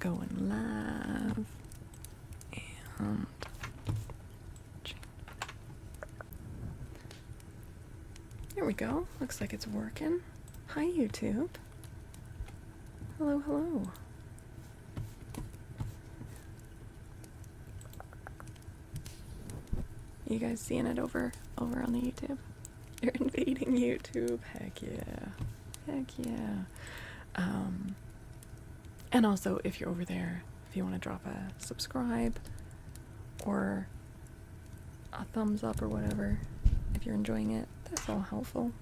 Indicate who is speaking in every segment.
Speaker 1: going live. And there we go. Looks like it's working. Hi, YouTube. Hello, hello. You guys seeing it over on the YouTube? You're invading YouTube. Heck yeah. Heck yeah. And also, if you're over there, if you want to drop a subscribe or a thumbs up or whatever, if you're enjoying it, that's all helpful.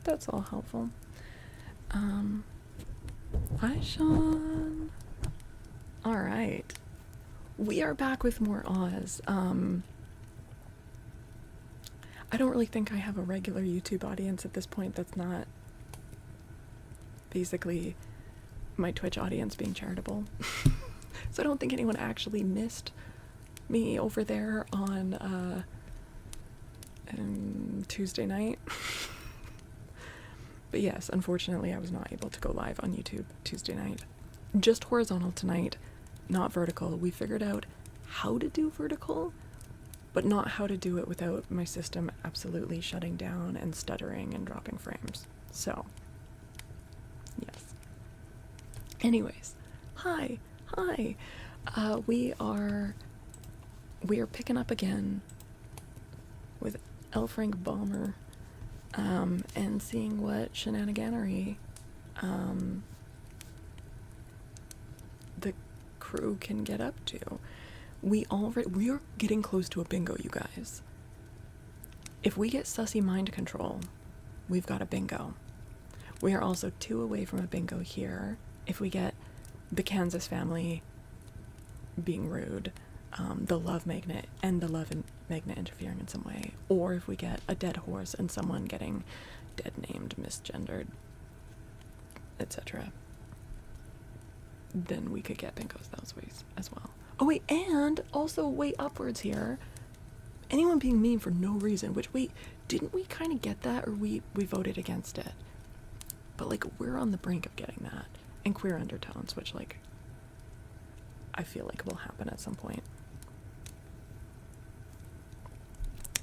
Speaker 1: That's all helpful. Hi, Sean. All right. We are back with more Oz. I don't really think I have a regular YouTube audience at this point that's not basically my Twitch audience being charitable. So I don't think anyone actually missed me over there on Tuesday night. But yes, unfortunately I was not able to go live on YouTube Tuesday night. Just horizontal tonight, not vertical. We figured out how to do vertical, but not how to do it without my system absolutely shutting down and stuttering and dropping frames. So, yes. Anyways, hi. We are picking up again with L. Frank Baumer, and seeing what shenaniganery the crew can get up to. We are getting close to a bingo, you guys. If we get sussy mind control, we've got a bingo. We are also 2 away from a bingo here. If we get the Kansas family being rude, the love magnet and the love magnet interfering in some way, or if we get a dead horse and someone getting dead named, misgendered, etc., then we could get bingos those ways as well. Oh wait, and also way upwards here, anyone being mean for no reason, which, wait, didn't we kind of get that, or we voted against it? But like, we're on the brink of getting that. And queer undertones, which, like, I feel like will happen at some point.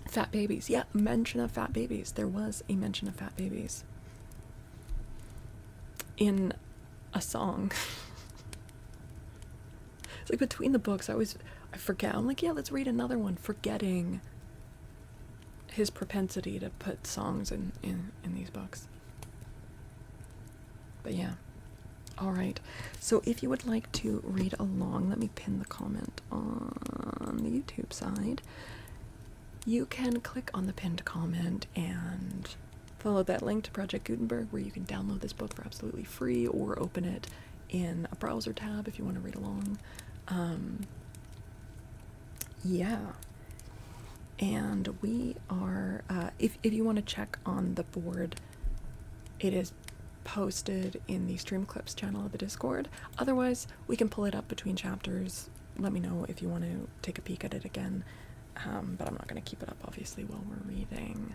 Speaker 1: Fat babies. Yeah, mention of fat babies. There was a mention of fat babies in a song. It's like between the books, I forget. I'm like, yeah, let's read another one, forgetting his propensity to put songs in these books. But yeah. All right. So if you would like to read along, let me pin the comment on the YouTube side. You can click on the pinned comment and follow that link to Project Gutenberg, where you can download this book for absolutely free, or open it in a browser tab if you want to read along. Yeah. And we are, if you want to check on the board, it is posted in the Stream Clips channel of the Discord. Otherwise, we can pull it up between chapters. Let me know if you want to take a peek at it again. But I'm not going to keep it up, obviously, while we're reading.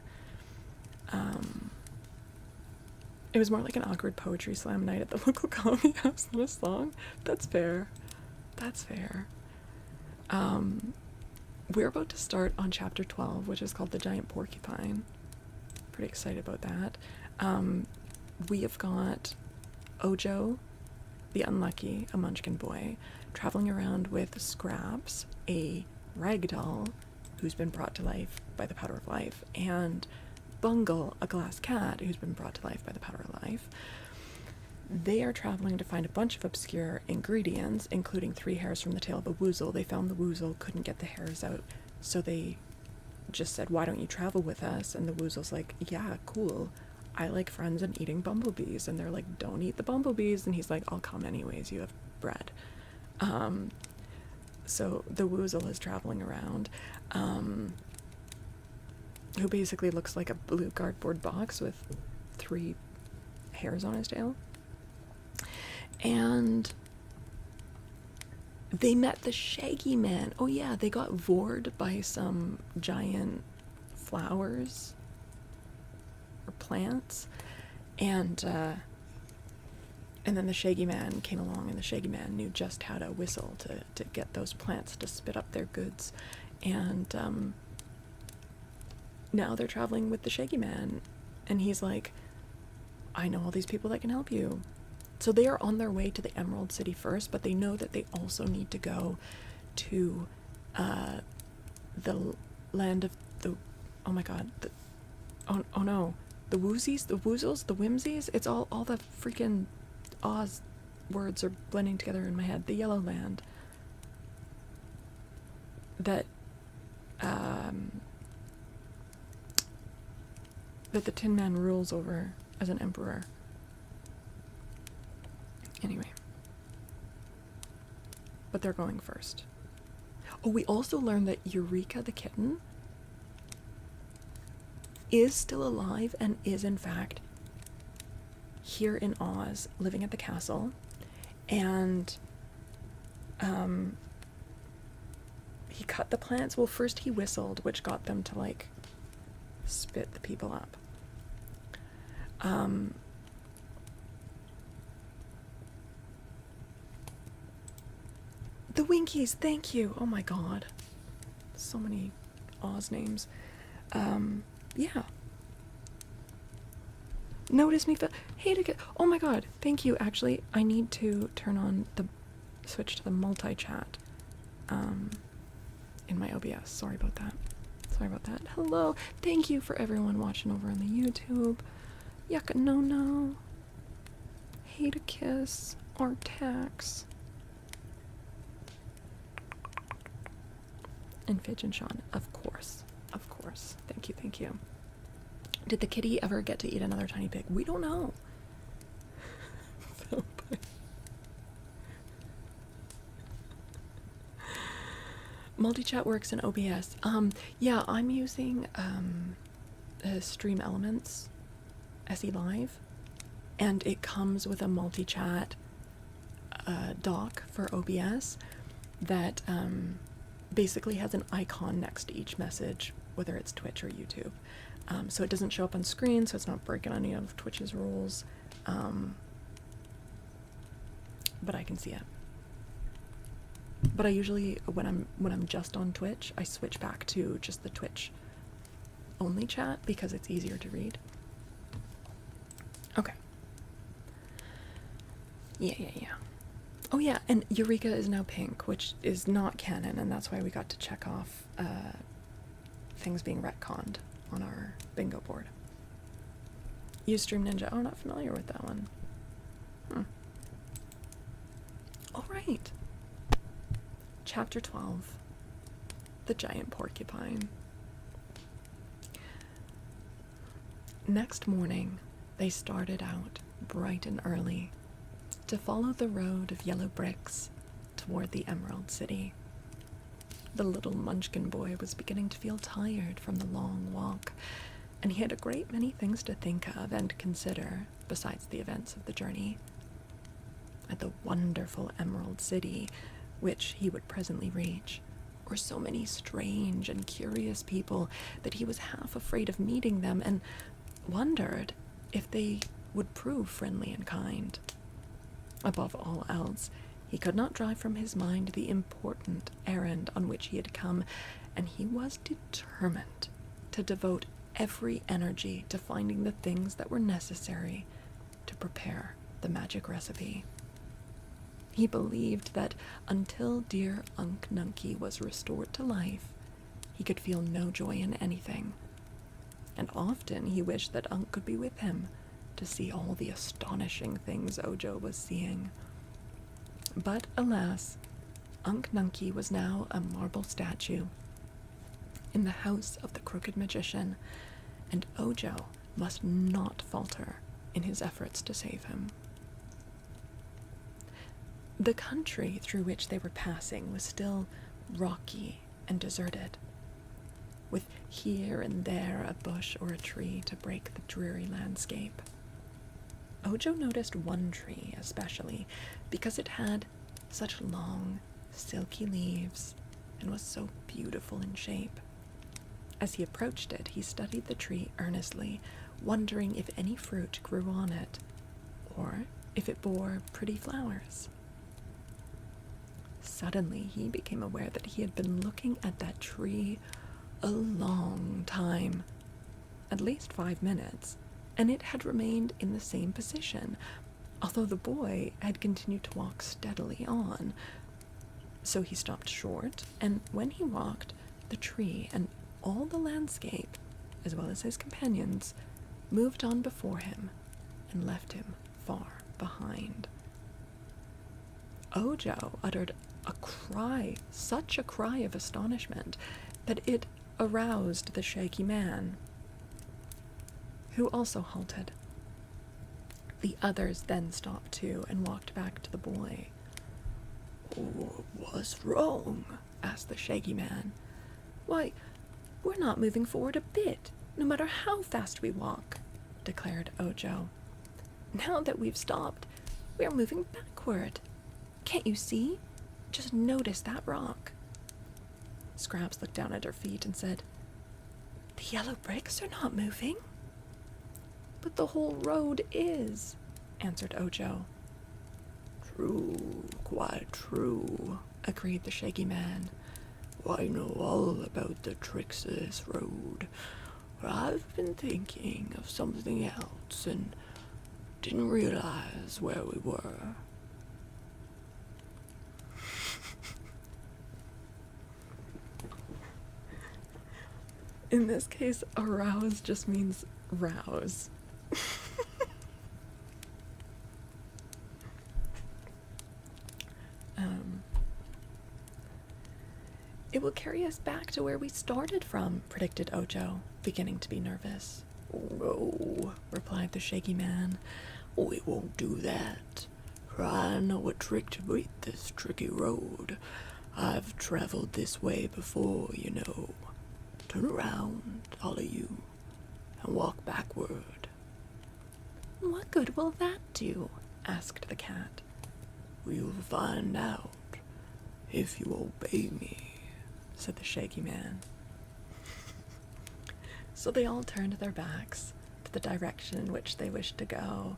Speaker 1: It was more like an awkward poetry slam night at the local coffee house than a song. That's fair. That's fair. We're about to start on chapter 12, which is called The Giant Porcupine. Pretty excited about that. We have got Ojo, the unlucky, a munchkin boy, traveling around with Scraps, a ragdoll who's been brought to life by the power of life, and Bungle, a glass cat who's been brought to life by the power of life. They are traveling to find a bunch of obscure ingredients, including 3 hairs from the tail of a woozle. They found the woozle, couldn't get the hairs out, so they just said, why don't you travel with us? And the woozle's like, yeah, cool. I like friends and eating bumblebees. And they're like, don't eat the bumblebees. And he's like, I'll come anyways, you have bread. So the woozle is traveling around, who basically looks like a blue cardboard box with 3 hairs on his tail. And they met the Shaggy Man. Oh yeah, they got vored by some giant flowers or plants, and And then the Shaggy Man came along, and the Shaggy Man knew just how to whistle to get those plants to spit up their goods. And now they're traveling with the Shaggy Man, and he's like, I know all these people that can help you. So they are on their way to the Emerald City first, but they know that they also need to go to the land of the, oh my god, oh no, the Woozies, the Woozles, the Whimsies. It's all the freaking Oz words are blending together in my head. The Yellow Land. That that the Tin Man rules over as an emperor. Anyway. But they're going first. Oh, we also learned that Eureka the kitten is still alive and is in fact here in Oz, living at the castle, and he cut the plants. Well, first he whistled, which got them to like spit the people up. The Winkies, thank you. Oh my god, so many Oz names. Yeah. Notice me, hey to get, oh my god, thank you. Actually, I need to turn on the, switch to the multi-chat, in my OBS. Sorry about that. Hello, thank you for everyone watching over on the YouTube. Yucca no. Hey to kiss, Artax. And Fidge and Sean, of course. Thank you. Did the kitty ever get to eat another tiny pig? We don't know. Multi-chat works in OBS. Yeah, I'm using Stream Elements SE Live, and it comes with a multi-chat dock for OBS that basically has an icon next to each message, whether it's Twitch or YouTube. So it doesn't show up on screen, so it's not breaking any of Twitch's rules. But I can see it. But I usually, when I'm just on Twitch, I switch back to just the Twitch only chat because it's easier to read. Okay. Yeah. Oh yeah, and Eureka is now pink, which is not canon, and that's why we got to check off things being retconned on our bingo board. Ustream Ninja. Oh, not familiar with that one. All right. Chapter 12. The Giant Porcupine. Next morning, they started out bright and early to follow the road of yellow bricks toward the Emerald City. The little Munchkin boy was beginning to feel tired from the long walk, and he had a great many things to think of and consider besides the events of the journey. At the wonderful Emerald City, which he would presently reach, were so many strange and curious people that he was half afraid of meeting them and wondered if they would prove friendly and kind. Above all else, he could not drive from his mind the important errand on which he had come, and he was determined to devote every energy to finding the things that were necessary to prepare the magic recipe. He believed that until dear Unc Nunky was restored to life, he could feel no joy in anything, and often he wished that Unc could be with him to see all the astonishing things Ojo was seeing. But alas, Unc Nunky was now a marble statue in the house of the Crooked Magician, and Ojo must not falter in his efforts to save him. The country through which they were passing was still rocky and deserted, with here and there a bush or a tree to break the dreary landscape. Ojo noticed one tree especially because it had such long, silky leaves and was so beautiful in shape. As he approached it, he studied the tree earnestly, wondering if any fruit grew on it, or if it bore pretty flowers. Suddenly, he became aware that he had been looking at that tree a long time, at least 5 minutes, and it had remained in the same position, although the boy had continued to walk steadily on. So he stopped short, and when he walked, the tree and all the landscape, as well as his companions, moved on before him and left him far behind. Ojo uttered a cry, such a cry of astonishment, that it aroused the Shaggy Man, who also halted. The others then stopped too and walked back to the boy. "What's wrong?" asked the Shaggy Man. "Why, we're not moving forward a bit, no matter how fast we walk," declared Ojo. "Now that we've stopped, we're moving backward. Can't you see? Just notice that rock." Scraps looked down at her feet and said, "The yellow bricks are not moving." "But the whole road is," answered Ojo. "True, quite true," agreed the Shaggy Man. "I know all about the tricks of this road. I've been thinking of something else and didn't realize where we were." In this case, arouse just means rouse. "It will carry us back to where we started from," predicted Ojo, beginning to be nervous. "No," replied the Shaggy Man. "We won't do that. For I know a trick to beat this tricky road. I've traveled this way before, you know. Turn around, all of you, and walk backward." "What good will that do?" asked the cat. "We'll find out if you obey me," said the Shaggy Man. So they all turned their backs to the direction in which they wished to go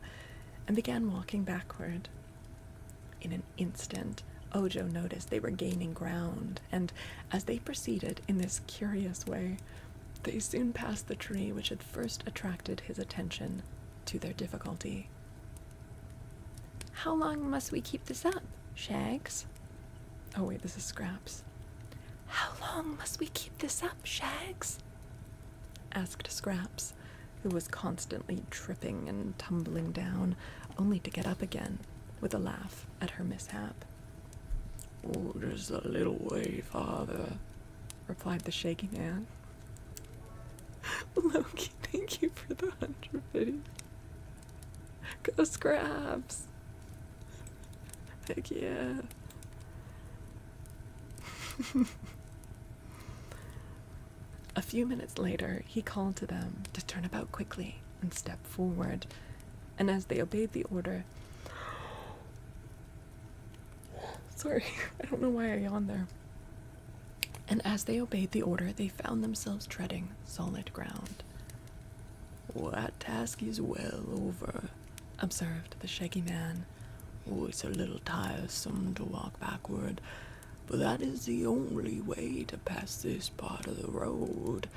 Speaker 1: and began walking backward. In an instant, Ojo noticed they were gaining ground, and as they proceeded in this curious way, they soon passed the tree which had first attracted his attention to their difficulty. "How long must we keep this up, Shags?" Oh wait, this is Scraps. "How long must we keep this up, Shags?" asked Scraps, who was constantly tripping and tumbling down, only to get up again, with a laugh at her mishap. "Oh, just a little way farther," replied the Shaggy Man. "Loki, thank you for the 100 videos. Go Scraps! Heck yeah!" A few minutes later, he called to them to turn about quickly and step forward, and as they obeyed the order... Sorry, I don't know why I yawned there. And as they obeyed the order, they found themselves treading solid ground. "That task is well over," observed the Shaggy Man. "Oh, it's a little tiresome to walk backward, but that is the only way to pass this part of the road,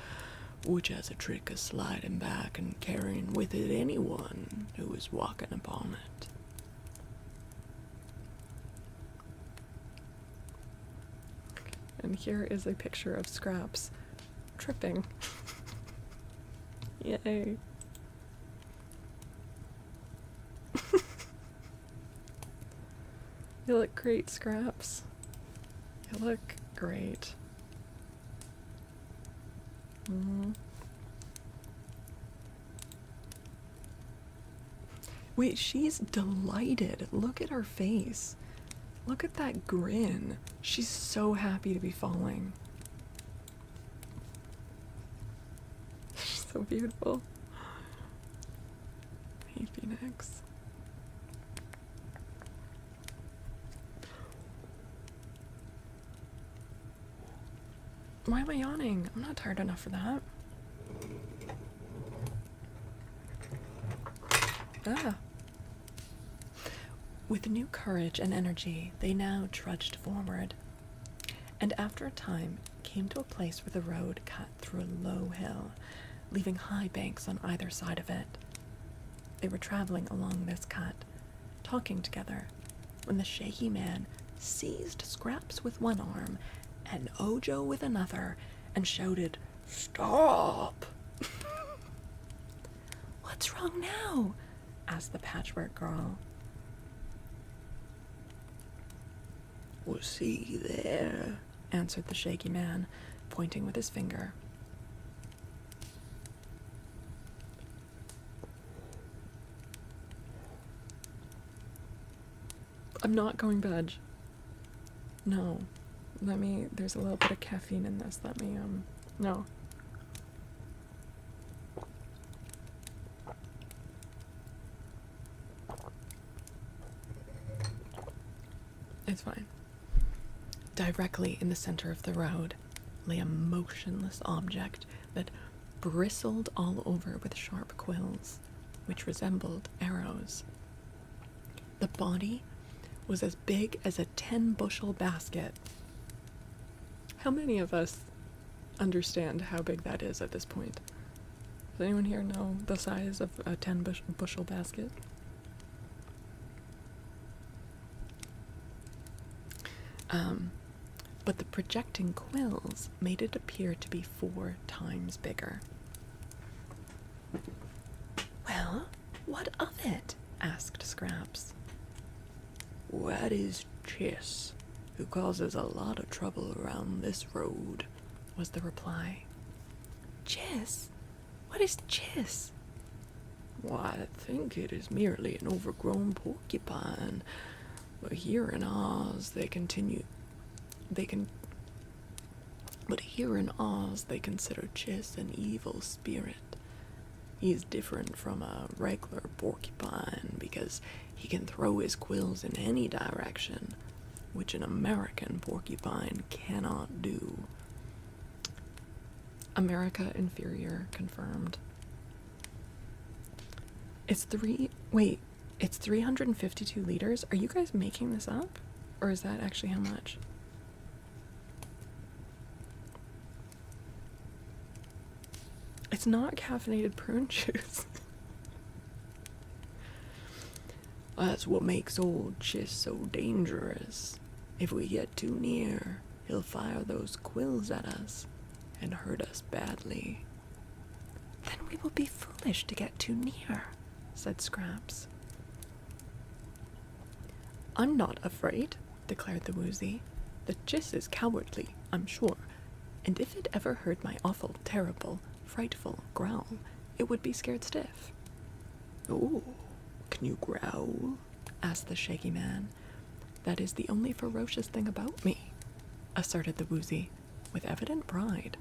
Speaker 1: which has a trick of sliding back and carrying with it anyone who is walking upon it." And here is a picture of Scraps tripping. Yay. You look great, Scraps. You look great. Wait, she's delighted. Look at her face. Look at that grin. She's so happy to be falling. She's so beautiful. Hey, Phoenix. Why am I yawning? I'm not tired enough for that. Ah. With new courage and energy, they now trudged forward, and after a time came to a place where the road cut through a low hill, leaving high banks on either side of it. They were traveling along this cut, talking together, when the Shaggy Man seized Scraps with one arm and Ojo with another and shouted, "Stop!" "What's wrong now?" asked the Patchwork Girl. "Well, see there," answered the Shaggy Man, pointing with his finger. I'm not going veg. No. There's a little bit of caffeine in this. No. It's fine. Directly in the center of the road lay a motionless object that bristled all over with sharp quills, which resembled arrows. The body was as big as a 10-bushel basket. How many of us understand how big that is at this point? Does anyone here know the size of a 10-bushel basket? But the projecting quills made it appear to be 4 times bigger. "Well, what of it?" asked Scraps. "That is Chiss, who causes a lot of trouble around this road," was the reply. "Chiss? What is Chiss?" "Why, I think it is merely an overgrown porcupine, but here in Oz they consider Chiss an evil spirit. He's different from a regular porcupine because he can throw his quills in any direction, which an American porcupine cannot do." America inferior confirmed. It's 352 liters? Are you guys making this up? Or is that actually how much? It's not caffeinated prune juice. "That's what makes old Chiss so dangerous. If we get too near, he'll fire those quills at us and hurt us badly." "Then we will be foolish to get too near," said Scraps. "I'm not afraid," declared the Woozy. "The Chiss is cowardly, I'm sure, and if it ever heard my awful, terrible, frightful growl, it would be scared stiff." "Oh, can you growl?" asked the Shaggy Man. "That is the only ferocious thing about me," asserted the Woozy, with evident pride.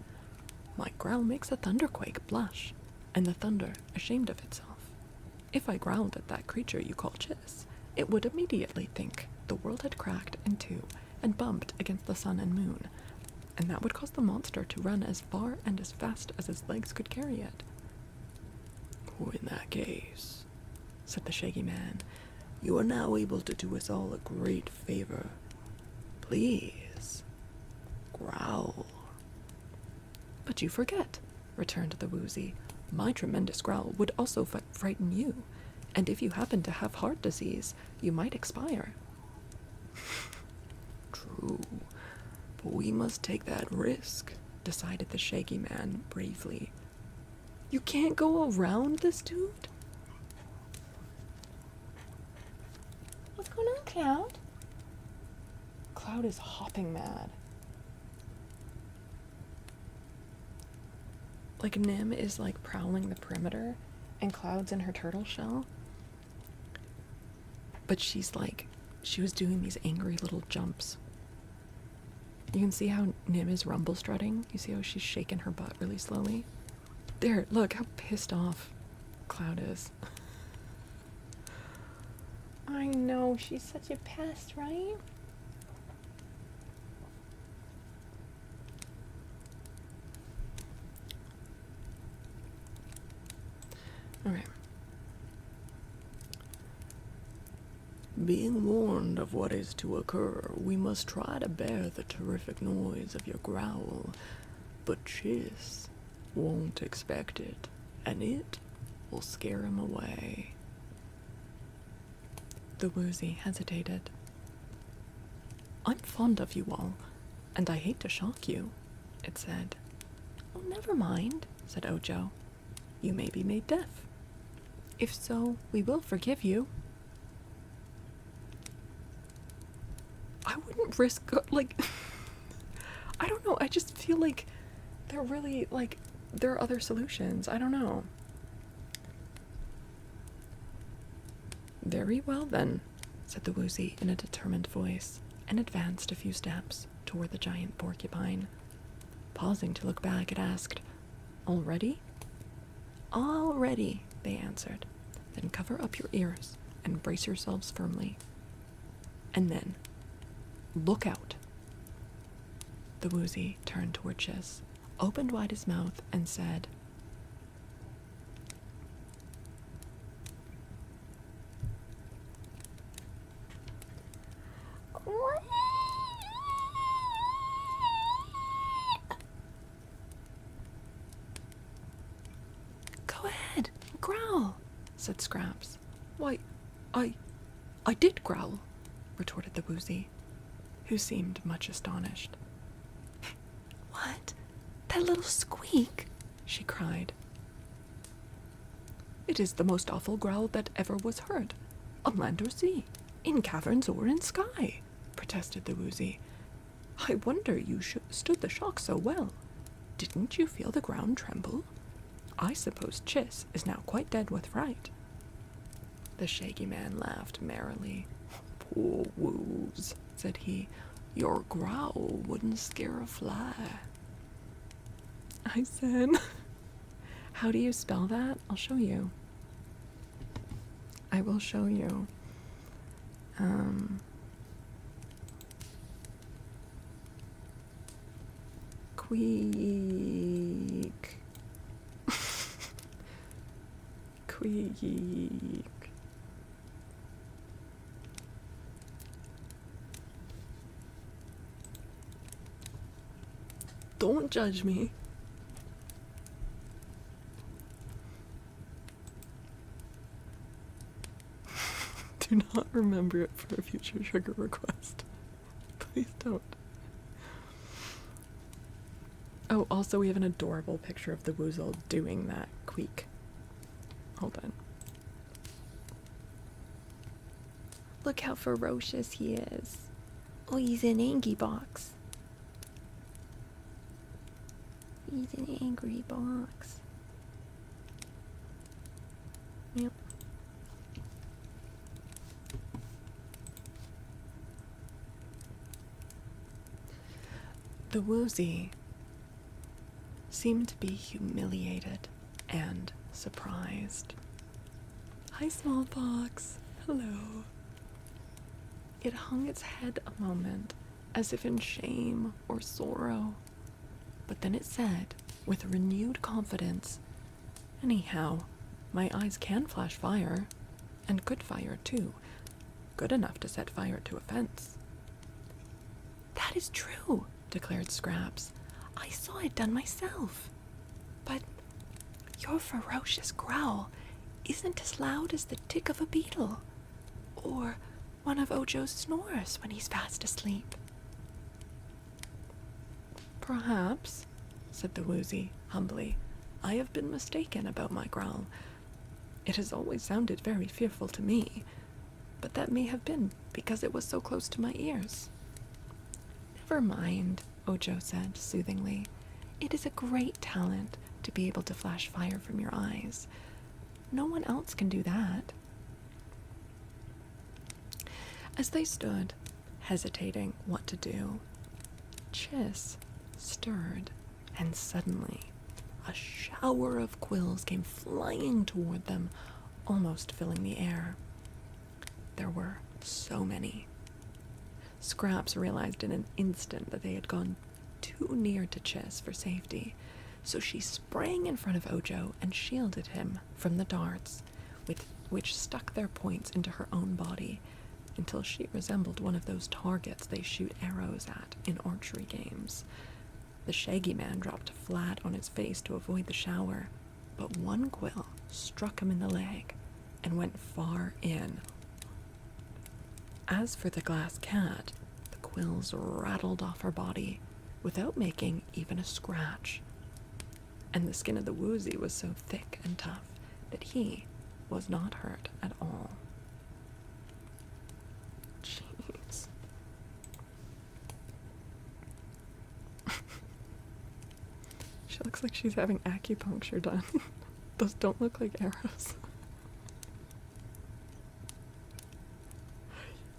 Speaker 1: "My growl makes a thunderquake blush, and the thunder ashamed of itself. If I growled at that creature you call Chiss, it would immediately think the world had cracked in two and bumped against the sun and moon, and that would cause the monster to run as far and as fast as his legs could carry it." "Oh, in that case," said the Shaggy Man, "you are now able to do us all a great favor. Please, growl." "But you forget," returned the Woozy. "My tremendous growl would also frighten you, and if you happen to have heart disease, you might expire." "True, but we must take that risk," decided the Shaggy Man bravely. "You can't go around this dude?" "What's going on, Cloud?" Cloud is hopping mad. Like, Nim is like prowling the perimeter, and Cloud's in her turtle shell. But she was doing these angry little jumps. You can see how Nim is rumble strutting. You see how she's shaking her butt really slowly? There, look how pissed off Cloud is. I know, she's such a pest, right? Okay. Being warned of what is to occur, we must try to bear the terrific noise of your growl, but Chiss won't expect it, and it will scare him away. The woozy hesitated. I'm fond of you all, and I hate to shock you, it said. Oh, never mind, said Ojo. You may be made deaf. If so, we will forgive you. I wouldn't risk, I don't know, I just feel like there are other solutions. I don't know. Very well then, said the woozy in a determined voice, and advanced a few steps toward the giant porcupine. Pausing to look back, it asked, All ready? All ready, they answered. Then cover up your ears and brace yourselves firmly. And then, look out. The woozy turned toward Chiss, opened wide his mouth, and said, Go ahead, growl, said Scraps. Why, I did growl, retorted the woozy, who seemed much astonished. What? That little squeak? She cried. It is the most awful growl that ever was heard, on land or sea, in caverns or in sky, protested the woozy. I wonder you stood the shock so well. Didn't you feel the ground tremble? I suppose Chiss is now quite dead with fright. The shaggy man laughed merrily. Poor woos, said he. Your growl wouldn't scare a fly. I said, how do you spell that? I'll show you. I will show you. Queek. Queek. Don't judge me. Do not remember it for a future trigger request. Please don't. Oh, also we have an adorable picture of the woozle doing that queek. Hold on. Look how ferocious he is. Oh, he's an angry box. He's an angry box. Yep. The woozy seemed to be humiliated and surprised. Hi, Smallpox. Hello. It hung its head a moment, as if in shame or sorrow. But then it said, with renewed confidence, Anyhow, my eyes can flash fire, and good fire too, good enough to set fire to a fence. That is true, declared Scraps. I saw it done myself. But your ferocious growl isn't as loud as the tick of a beetle, or one of Ojo's snores when he's fast asleep. Perhaps, said the woozy humbly, I have been mistaken about my growl. It has always sounded very fearful to me, but that may have been because it was so close to my ears. Never mind, Ojo said soothingly. It is a great talent to be able to flash fire from your eyes. No one else can do that. As they stood, hesitating what to do, Chiss stirred, and suddenly a shower of quills came flying toward them, almost filling the air. There were so many. Scraps realized in an instant that they had gone too near to Chiss for safety, so she sprang in front of Ojo and shielded him from the darts, which stuck their points into her own body, until she resembled one of those targets they shoot arrows at in archery games. The Shaggy Man dropped flat on his face to avoid the shower, but one quill struck him in the leg and went far in. As for the glass cat, the quills rattled off her body without making even a scratch, and the skin of the woozy was so thick and tough that he was not hurt at all. Jeez. She looks like she's having acupuncture done. Those don't look like arrows.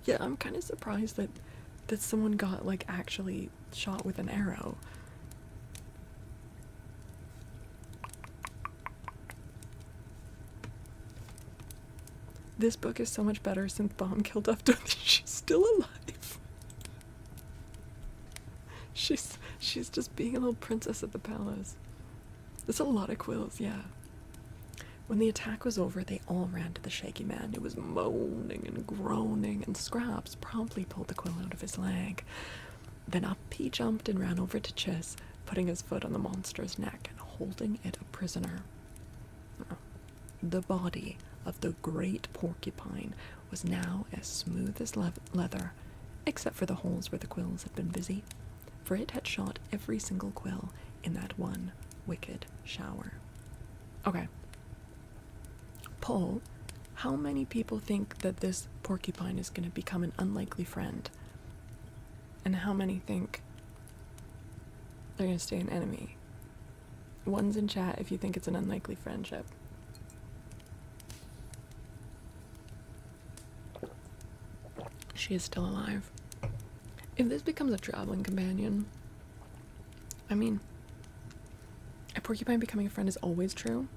Speaker 1: Yeah, I'm kind of surprised that someone got, like, actually shot with an arrow. This book is so much better since Baum killed off Dorothy. She's still alive. She's just being a little princess at the palace. There's a lot of quills, yeah. When the attack was over, they all ran to the Shaggy Man, who was moaning and groaning, and Scraps promptly pulled the quill out of his leg. Then up he jumped and ran over to Chiss, putting his foot on the monster's neck and holding it a prisoner. The body of the great porcupine was now as smooth as leather, except for the holes where the quills had been busy, for it had shot every single quill in that one wicked shower. Okay. Paul, how many people think that this porcupine is going to become an unlikely friend? And how many think they're going to stay an enemy? One's in chat if you think it's an unlikely friendship. She is still alive. If this becomes a traveling companion, I mean, a porcupine becoming a friend is always true.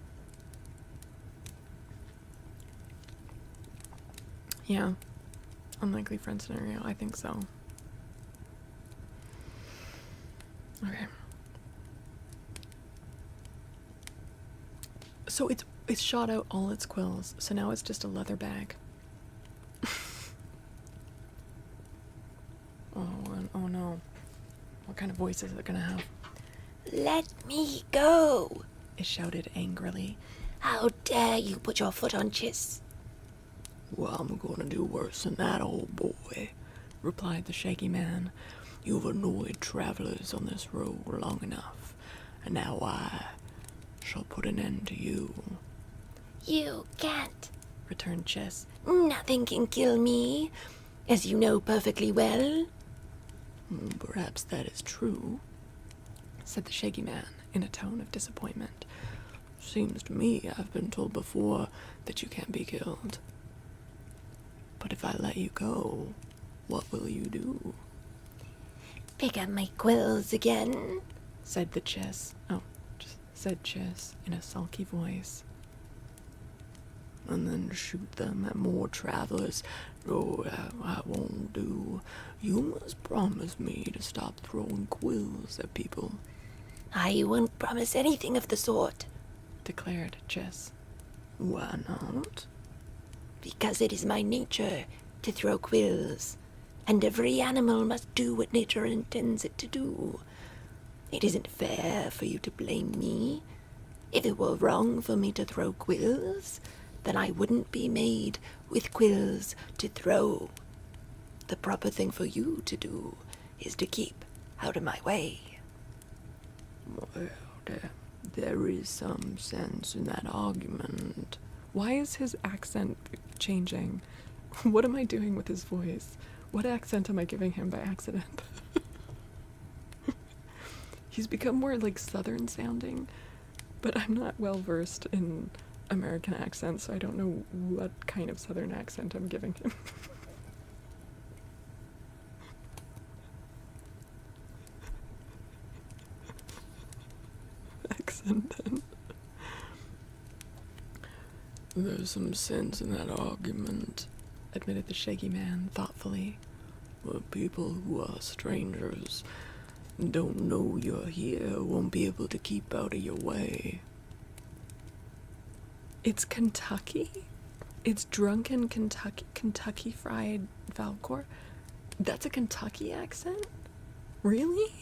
Speaker 1: Yeah, unlikely friend scenario, I think so. Okay. So it's shot out all its quills, so now it's just a leather bag. Oh no. What kind of voice is it gonna have?
Speaker 2: Let me go,
Speaker 1: It shouted angrily.
Speaker 2: How dare you put your foot on Chiss?
Speaker 1: Well, I'm gonna do worse than that, old boy, replied the Shaggy Man. You've annoyed travelers on this road long enough, and now I shall put an end to you.
Speaker 2: You can't,
Speaker 1: returned Chiss.
Speaker 2: Nothing can kill me, as you know perfectly well.
Speaker 1: Perhaps that is true, said the Shaggy Man in a tone of disappointment. Seems to me I've been told before that you can't be killed. But if I let you go, what will you do?
Speaker 2: Pick up my quills again,
Speaker 1: said Chiss in a sulky voice. And then shoot them at more travelers. Oh, I won't do. You must promise me to stop throwing quills at people.
Speaker 2: I won't promise anything of the sort,
Speaker 1: declared Chiss. Why not?
Speaker 2: Because it is my nature to throw quills, and every animal must do what nature intends it to do. It isn't fair for you to blame me. If it were wrong for me to throw quills, then I wouldn't be made with quills to throw. The proper thing for you to do is to keep out of my way.
Speaker 1: Well, there is some sense in that argument. Why is his accent changing? What am I doing with his voice? What accent am I giving him by accident? He's become more like southern sounding, but I'm not well versed in American accents, so I don't know what kind of southern accent I'm giving him. Accent then. There's some sense in that argument, admitted the Shaggy Man thoughtfully. But people who are strangers, don't know you're here, won't be able to keep out of your way. It's Kentucky? It's drunken Kentucky fried Faolkor. That's a Kentucky accent? Really?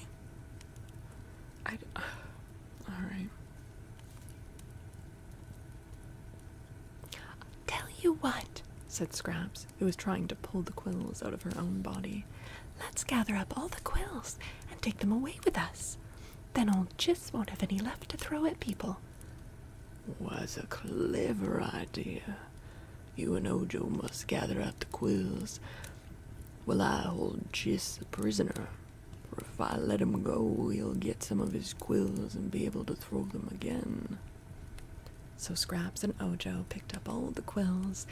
Speaker 1: Alright.
Speaker 2: Tell you what,
Speaker 1: Said Scraps, who was trying to pull the quills out of her own body.
Speaker 2: let's gather up all the quills and take them away with us. Then old Chiss won't have any left to throw at people.
Speaker 3: Was a clever idea. You and Ojo must gather up the quills, while I hold Chiss a prisoner. For if I let him go, he'll get some of his quills and be able to throw them again.
Speaker 1: So Scraps and Ojo picked up all the quills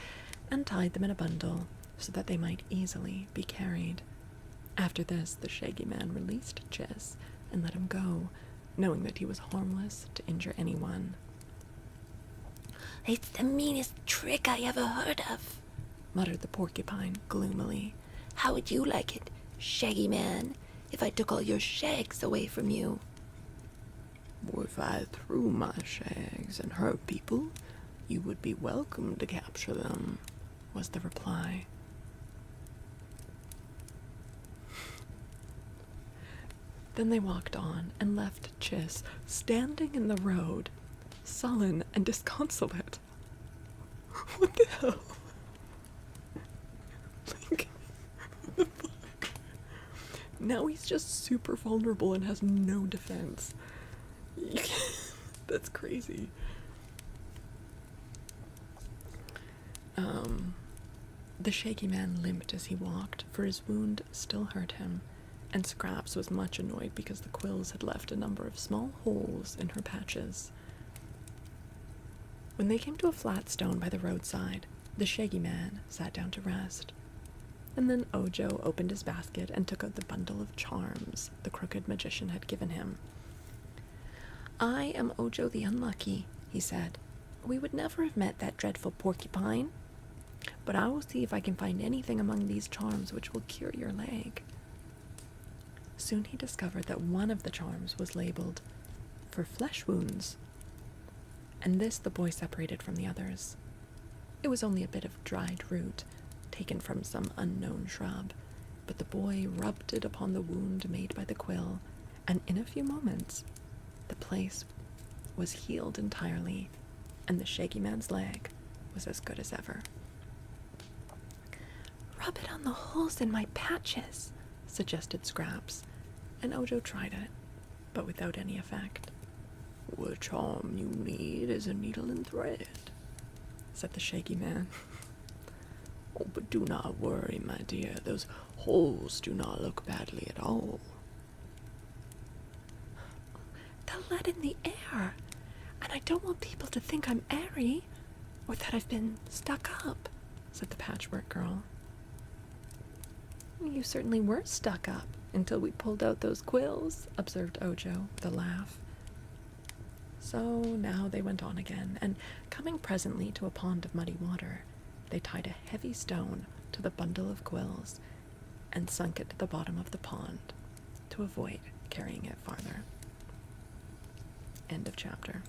Speaker 1: and tied them in a bundle so that they might easily be carried. After this, the Shaggy Man released Chiss and let him go, knowing that he was harmless to injure anyone.
Speaker 2: It's the meanest trick I ever heard of,
Speaker 1: Muttered the porcupine gloomily.
Speaker 2: How would you like it, Shaggy Man, if I took all your shags away from you?
Speaker 3: Or if I threw my shags and hurt people, you would be welcome to capture them,
Speaker 1: was the reply. Then they walked on and left Chiss standing in the road, sullen and disconsolate. What the hell? Like, what the fuck? Now he's just super vulnerable and has no defense. That's crazy. The Shaky Man limped as he walked, for his wound still hurt him, and Scraps was much annoyed because the quills had left a number of small holes in her patches. When they came to a flat stone by the roadside, the Shaggy Man sat down to rest. And then Ojo opened his basket and took out the bundle of charms the crooked magician had given him. "I am Ojo the Unlucky," he said. "We would never have met that dreadful porcupine. But I will see if I can find anything among these charms which will cure your leg." Soon he discovered that one of the charms was labeled for flesh wounds, and this the boy separated from the others. It was only a bit of dried root, taken from some unknown shrub, but the boy rubbed it upon the wound made by the quill, and in a few moments the place was healed entirely, and the Shaggy Man's leg was as good as ever.
Speaker 2: Rub it on the holes in my patches,
Speaker 1: suggested Scraps, and Ojo tried it, but without any effect.
Speaker 3: "What charm you need is a needle and thread,"
Speaker 1: said the Shaggy Man.
Speaker 3: "Oh, but do not worry, my dear. Those holes do not look badly at all."
Speaker 2: They'll let in the air, and I don't want people to think I'm airy, or that I've been stuck up,
Speaker 1: said the Patchwork Girl. "You certainly were stuck up until we pulled out those quills," observed Ojo with a laugh. So now they went on again, and coming presently to a pond of muddy water, they tied a heavy stone to the bundle of quills and sunk it to the bottom of the pond to avoid carrying it farther. End of chapter.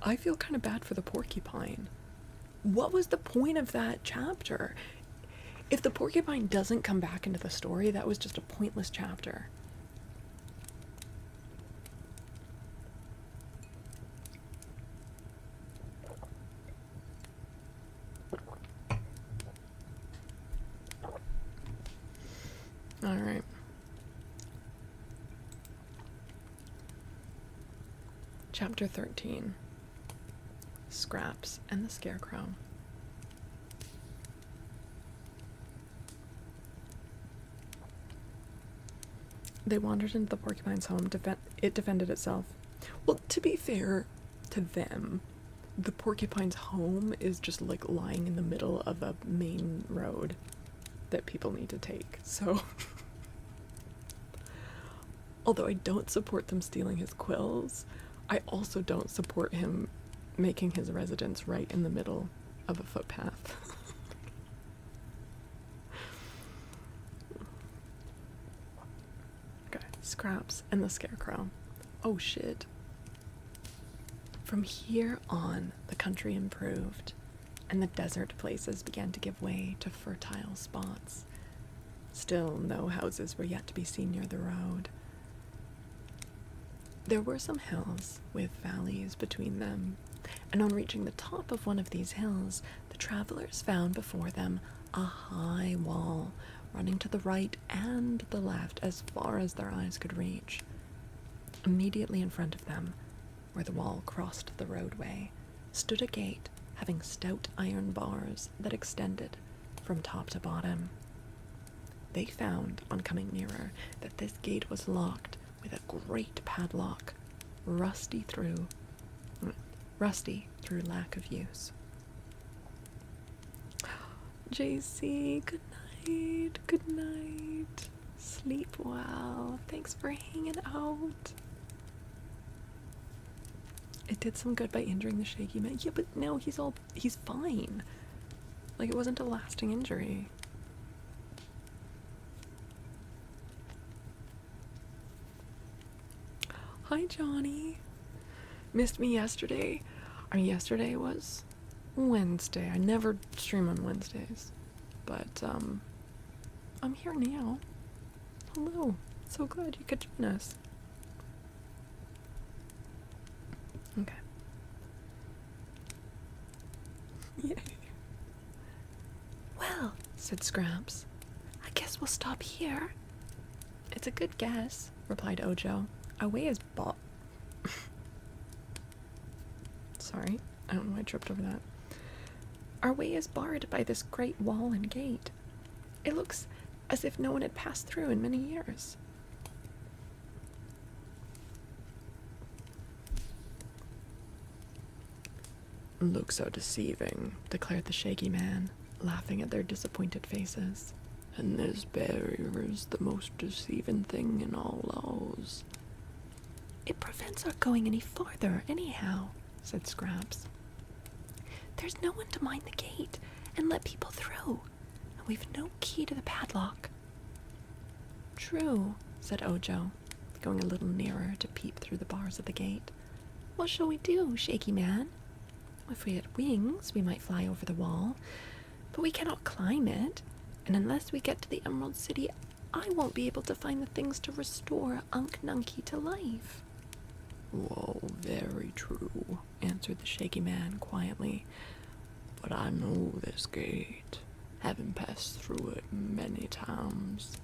Speaker 1: I feel kind of bad for the porcupine. What was the point of that chapter? If the porcupine doesn't come back into the story, that was just a pointless chapter. All right. Chapter 13. Scraps and the Scarecrow. They wandered into the porcupine's home. It defended itself. Well, to be fair to them, the porcupine's home is just like lying in the middle of a main road that people need to take. So, although I don't support them stealing his quills, I also don't support him making his residence right in the middle of a footpath. Okay, Scraps and the Scarecrow. Oh shit. From here on, the country improved, and the desert places began to give way to fertile spots. Still, no houses were yet to be seen near the road. There were some hills with valleys between them, and on reaching the top of one of these hills, the travelers found before them a high wall running to the right and the left as far as their eyes could reach. Immediately in front of them, where the wall crossed the roadway, stood a gate having stout iron bars that extended from top to bottom. They found, on coming nearer, that this gate was locked with a great padlock, rusty through lack of use. JC, good night, good night. Sleep well. Thanks for hanging out. It did some good by injuring the shaky man. Yeah, but now he's fine. Like, it wasn't a lasting injury. Hi, Johnny. Missed me yesterday. I mean, yesterday was Wednesday. I never stream on Wednesdays. But, I'm here now. Hello. So glad you could join us. Okay. Yay.
Speaker 2: Well,
Speaker 1: Said Scraps.
Speaker 2: I guess we'll stop here.
Speaker 1: It's a good guess, replied Ojo. Our way is Sorry, I don't know why I tripped over that. Our way is barred by this great wall and gate. It looks as if no one had passed through in many years. Looks so deceiving, declared the shaky man, laughing at their disappointed faces.
Speaker 3: And this barrier is the most deceiving thing in all Oz.
Speaker 2: It prevents our going any farther, anyhow,
Speaker 1: said Scraps.
Speaker 2: There's no one to mind the gate and let people through, and we've no key to the padlock.
Speaker 1: True, said Ojo, going a little nearer to peep through the bars of the gate.
Speaker 2: What shall we do, shaky man? If we had wings, we might fly over the wall, but we cannot climb it, and unless we get to the Emerald City, I won't be able to find the things to restore Unk Nunky to life.
Speaker 3: Whoa, very true, answered the shaky man quietly. But I know this gate, having passed through it many times.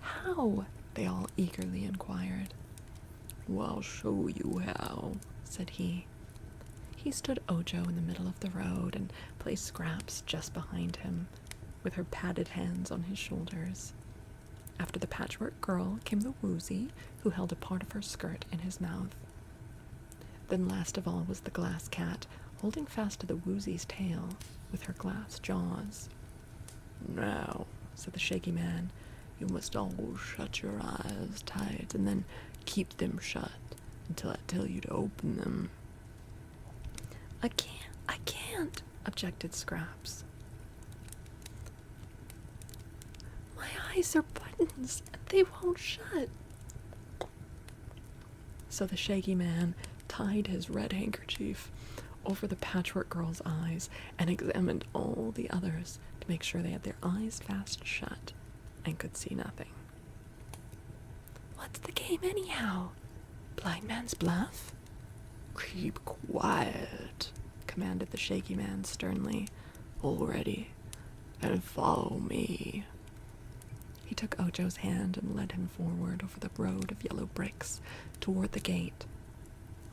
Speaker 1: How? They all eagerly inquired.
Speaker 3: Well, I'll show you how,
Speaker 1: said he. He stood Ojo in the middle of the road and placed Scraps just behind him, with her padded hands on his shoulders. After the Patchwork Girl came the Woozy, who held a part of her skirt in his mouth. Then last of all was the Glass Cat, holding fast to the Woozy's tail with her glass jaws.
Speaker 3: Now, said the shaky man, you must all shut your eyes tight and then keep them shut until I tell you to open them.
Speaker 2: I can't,
Speaker 1: objected Scraps.
Speaker 2: My eyes are buttons, and they won't shut.
Speaker 1: So the shaky man tied his red handkerchief over the Patchwork Girl's eyes and examined all the others to make sure they had their eyes fast shut and could see nothing.
Speaker 2: What's the game anyhow? Blind man's bluff?
Speaker 3: Keep quiet,
Speaker 1: commanded the shaky man sternly.
Speaker 3: already, and follow me.
Speaker 1: He took Ojo's hand and led him forward over the road of yellow bricks toward the gate.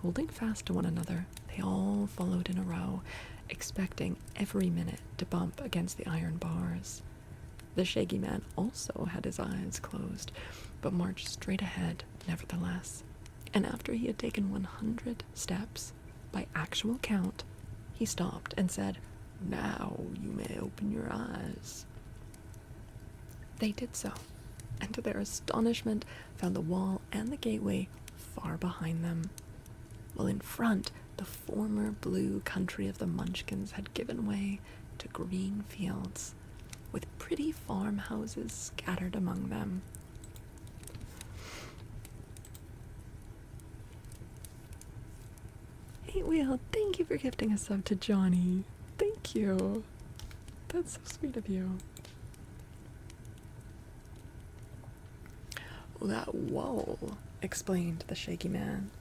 Speaker 1: Holding fast to one another, they all followed in a row, expecting every minute to bump against the iron bars. The shaky man also had his eyes closed, but marched straight ahead nevertheless. And after he had taken 100 steps, by actual count, he stopped and said,
Speaker 3: Now you may open your eyes.
Speaker 1: They did so, and to their astonishment found the wall and the gateway far behind them, while in front the former blue country of the Munchkins had given way to green fields, with pretty farmhouses scattered among them. Will, thank you for gifting a sub to Johnny. Thank you. That's so sweet of you.
Speaker 3: That wall,
Speaker 1: Explained the Shaky Man.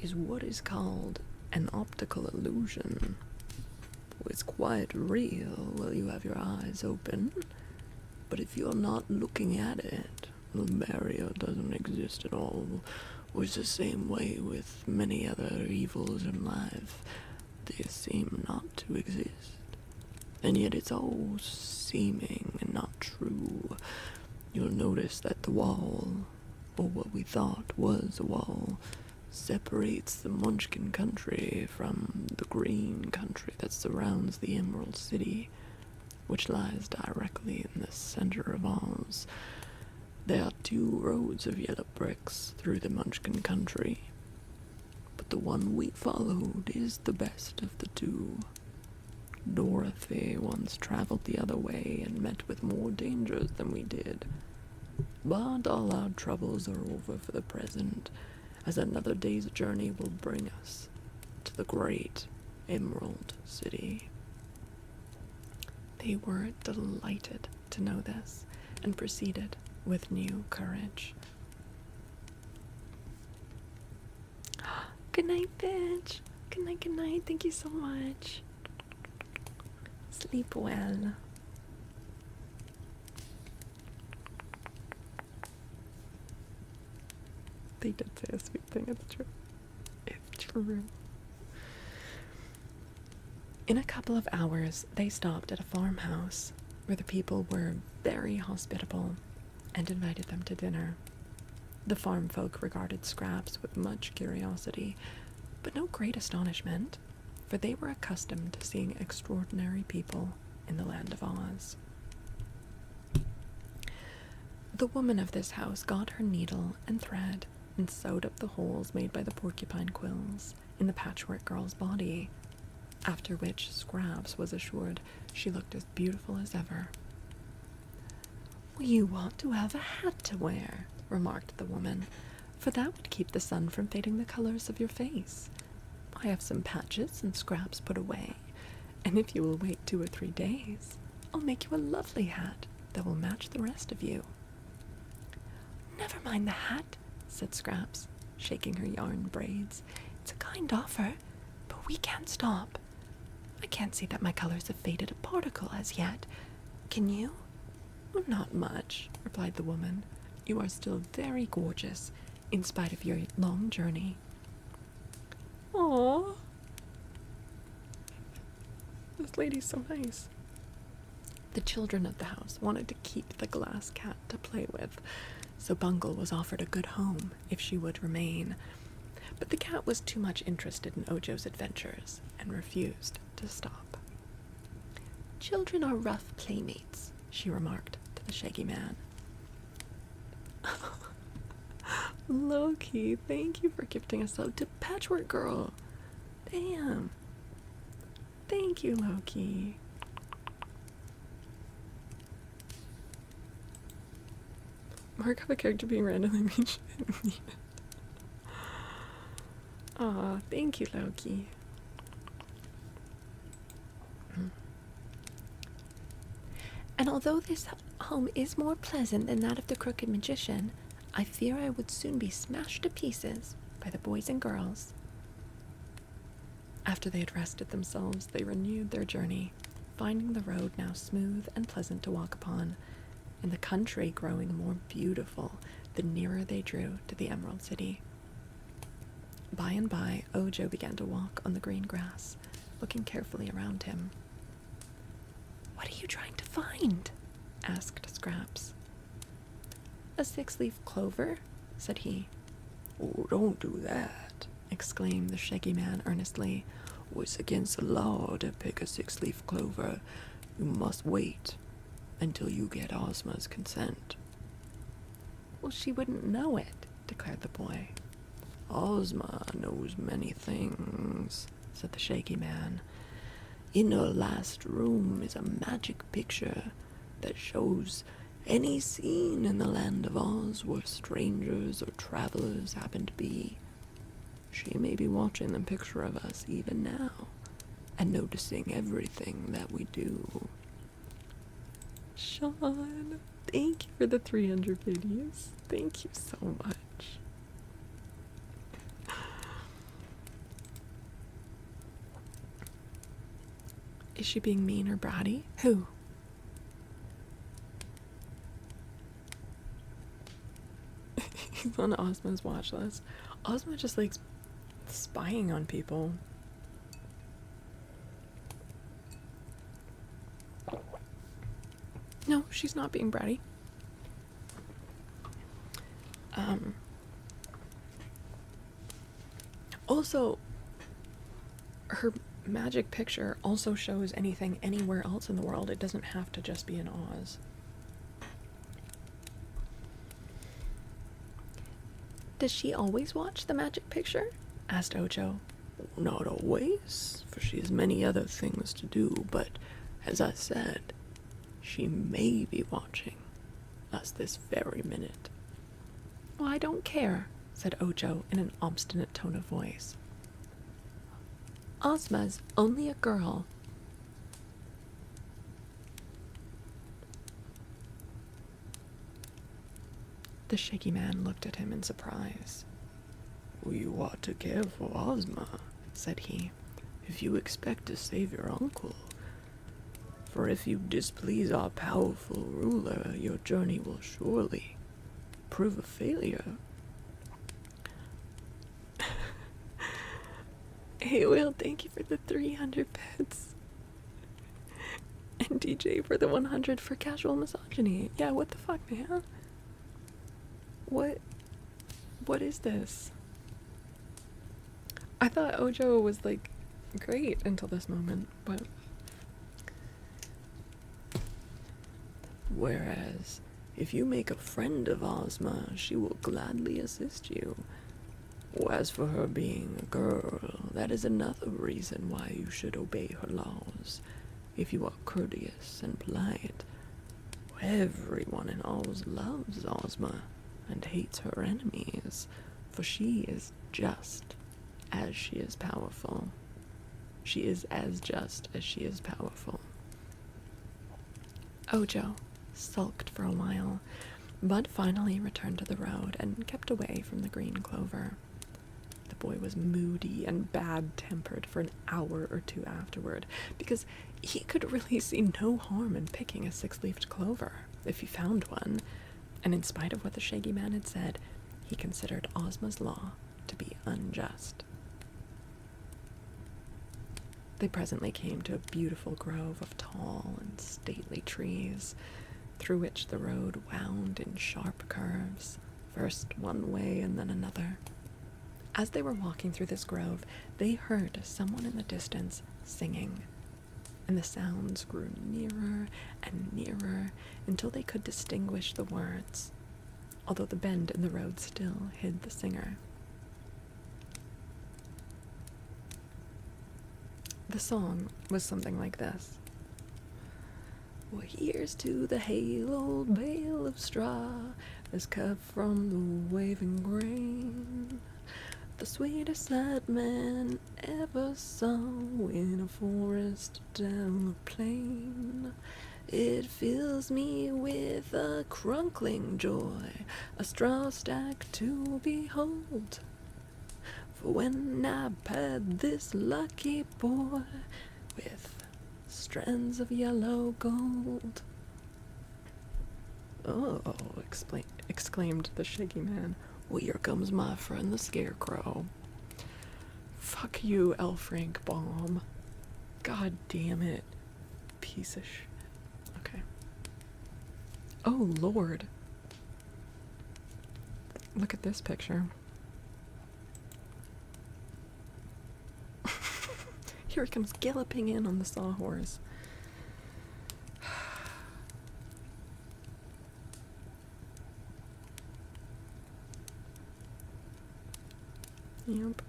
Speaker 3: is what is called an optical illusion. It's quite real while you have your eyes open, but if you're not looking at it, the barrier doesn't exist at all. It's the same way with many other evils in life. They seem not to exist, and yet it's all seeming and not true. You'll notice that the wall, or what we thought was a wall, separates the Munchkin country from the green country that surrounds the Emerald City, which lies directly in the center of Oz. There are 2 roads of yellow bricks through the Munchkin country, but the one we followed is the best of the 2. Dorothy once traveled the other way and met with more dangers than we did. But all our troubles are over for the present, as another day's journey will bring us to the great Emerald City.
Speaker 1: They were delighted to know this and proceeded with new courage. Good night, bitch. Good night, good night. Thank you so much. Sleep well. They did say a sweet thing. It's true. It's true. In a couple of hours, they stopped at a farmhouse where the people were very hospitable and invited them to dinner. The farm folk regarded Scraps with much curiosity, but no great astonishment, for they were accustomed to seeing extraordinary people in the land of Oz. The woman of this house got her needle and thread and sewed up the holes made by the porcupine quills in the Patchwork Girl's body, after which Scraps was assured she looked as beautiful as ever. "You ought to have a hat to wear," remarked the woman, "for that would keep the sun from fading the colors of your face. I have some patches and scraps put away, and if you will wait 2 or 3 days, I'll make you a lovely hat that will match the rest of you." "Never mind the hat," said Scraps, shaking her yarn braids. "It's a kind offer, but we can't stop. I can't see that my colors have faded a particle as yet. Can you?" "Well, not much," replied the woman. "You are still very gorgeous, in spite of your long journey." Aww. This lady's so nice. The children of the house wanted to keep the glass cat to play with, so Bungle was offered a good home if she would remain. But the cat was too much interested in Ojo's adventures and refused to stop. "Children are rough playmates," she remarked to the Shaggy Man. Loki, thank you for gifting us up to Patchwork Girl. Damn. Thank you, Loki. Mark of a character being randomly mentioned. Aw, thank you, Loki. "And although this home is more pleasant than that of the Crooked Magician, I fear I would soon be smashed to pieces by the boys and girls." After they had rested themselves, they renewed their journey, finding the road now smooth and pleasant to walk upon, and the country growing more beautiful the nearer they drew to the Emerald City. By and by, Ojo began to walk on the green grass, looking carefully around him. "What are you trying to find?" asked Scraps. "A 6-leaf clover," said he.
Speaker 3: "Oh, don't do that,"
Speaker 1: exclaimed the Shaggy Man earnestly.
Speaker 3: "It's against the law to pick a 6-leaf clover. You must wait until you get Ozma's consent."
Speaker 1: "Well, she wouldn't know it," declared the boy.
Speaker 3: "Ozma knows many things," said the Shaggy Man. "In her last room is a magic picture that shows any scene in the land of Oz where strangers or travelers happen to be. She may be watching the picture of us even now, and noticing everything that we do.
Speaker 1: Sean, thank you for the 300 videos. Thank you so much. Is she being mean or bratty? Who? He's on Ozma's watch list. Ozma just likes spying on people. No, she's not being bratty. Also, her magic picture also shows anything anywhere else in the world. It doesn't have to just be in Oz. Does she always watch the magic picture? Asked Ojo.
Speaker 3: Not always, for she has many other things to do, but as I said, she may be watching us this very minute.
Speaker 1: Well, I don't care, said Ojo in an obstinate tone of voice. Ozma's only a girl. The Shaky Man looked at him in surprise.
Speaker 3: You ought to care for Ozma, said he, if you expect to save your uncle. For if you displease our powerful ruler, your journey will surely prove a failure.
Speaker 1: Hey, Will, thank you for the 300 bits. And DJ for the 100 for casual misogyny. Yeah, what the fuck, man? What is this? I thought Ojo was, like, great until this moment, but...
Speaker 3: Whereas, if you make a friend of Ozma, she will gladly assist you. As for her being a girl, that is another reason why you should obey her laws. If you are courteous and polite, everyone in Oz loves Ozma and hates her enemies, for she is just as she is powerful. She is as just as she is powerful.
Speaker 1: Ojo sulked for a while, but finally returned to the road and kept away from the green clover. The boy was moody and bad-tempered for an hour or two afterward, because he could really see no harm in picking a six-leafed clover, if he found one, and in spite of what the Shaggy Man had said, he considered Ozma's law to be unjust. They presently came to a beautiful grove of tall and stately trees, through which the road wound in sharp curves, first one way and then another. As they were walking through this grove, they heard someone in the distance singing, and the sounds grew nearer and nearer until they could distinguish the words, although the bend in the road still hid the singer. The song was something like this. Well, here's to the hale old bale of straw that's cut from the waving grain, the sweetest that man ever saw in a forest down the plain. It fills me with a crunkling joy, a straw stack to behold. For when I pad this lucky boy with strands of yellow gold.
Speaker 3: Oh, exclaimed the Shaggy Man. Well, here comes my friend the Scarecrow.
Speaker 1: Fuck you, L. Frank Baum. God damn it. Piece of shit. Okay. Oh, Lord. Look at this picture. Here he comes galloping in on the sawhorse. Yep.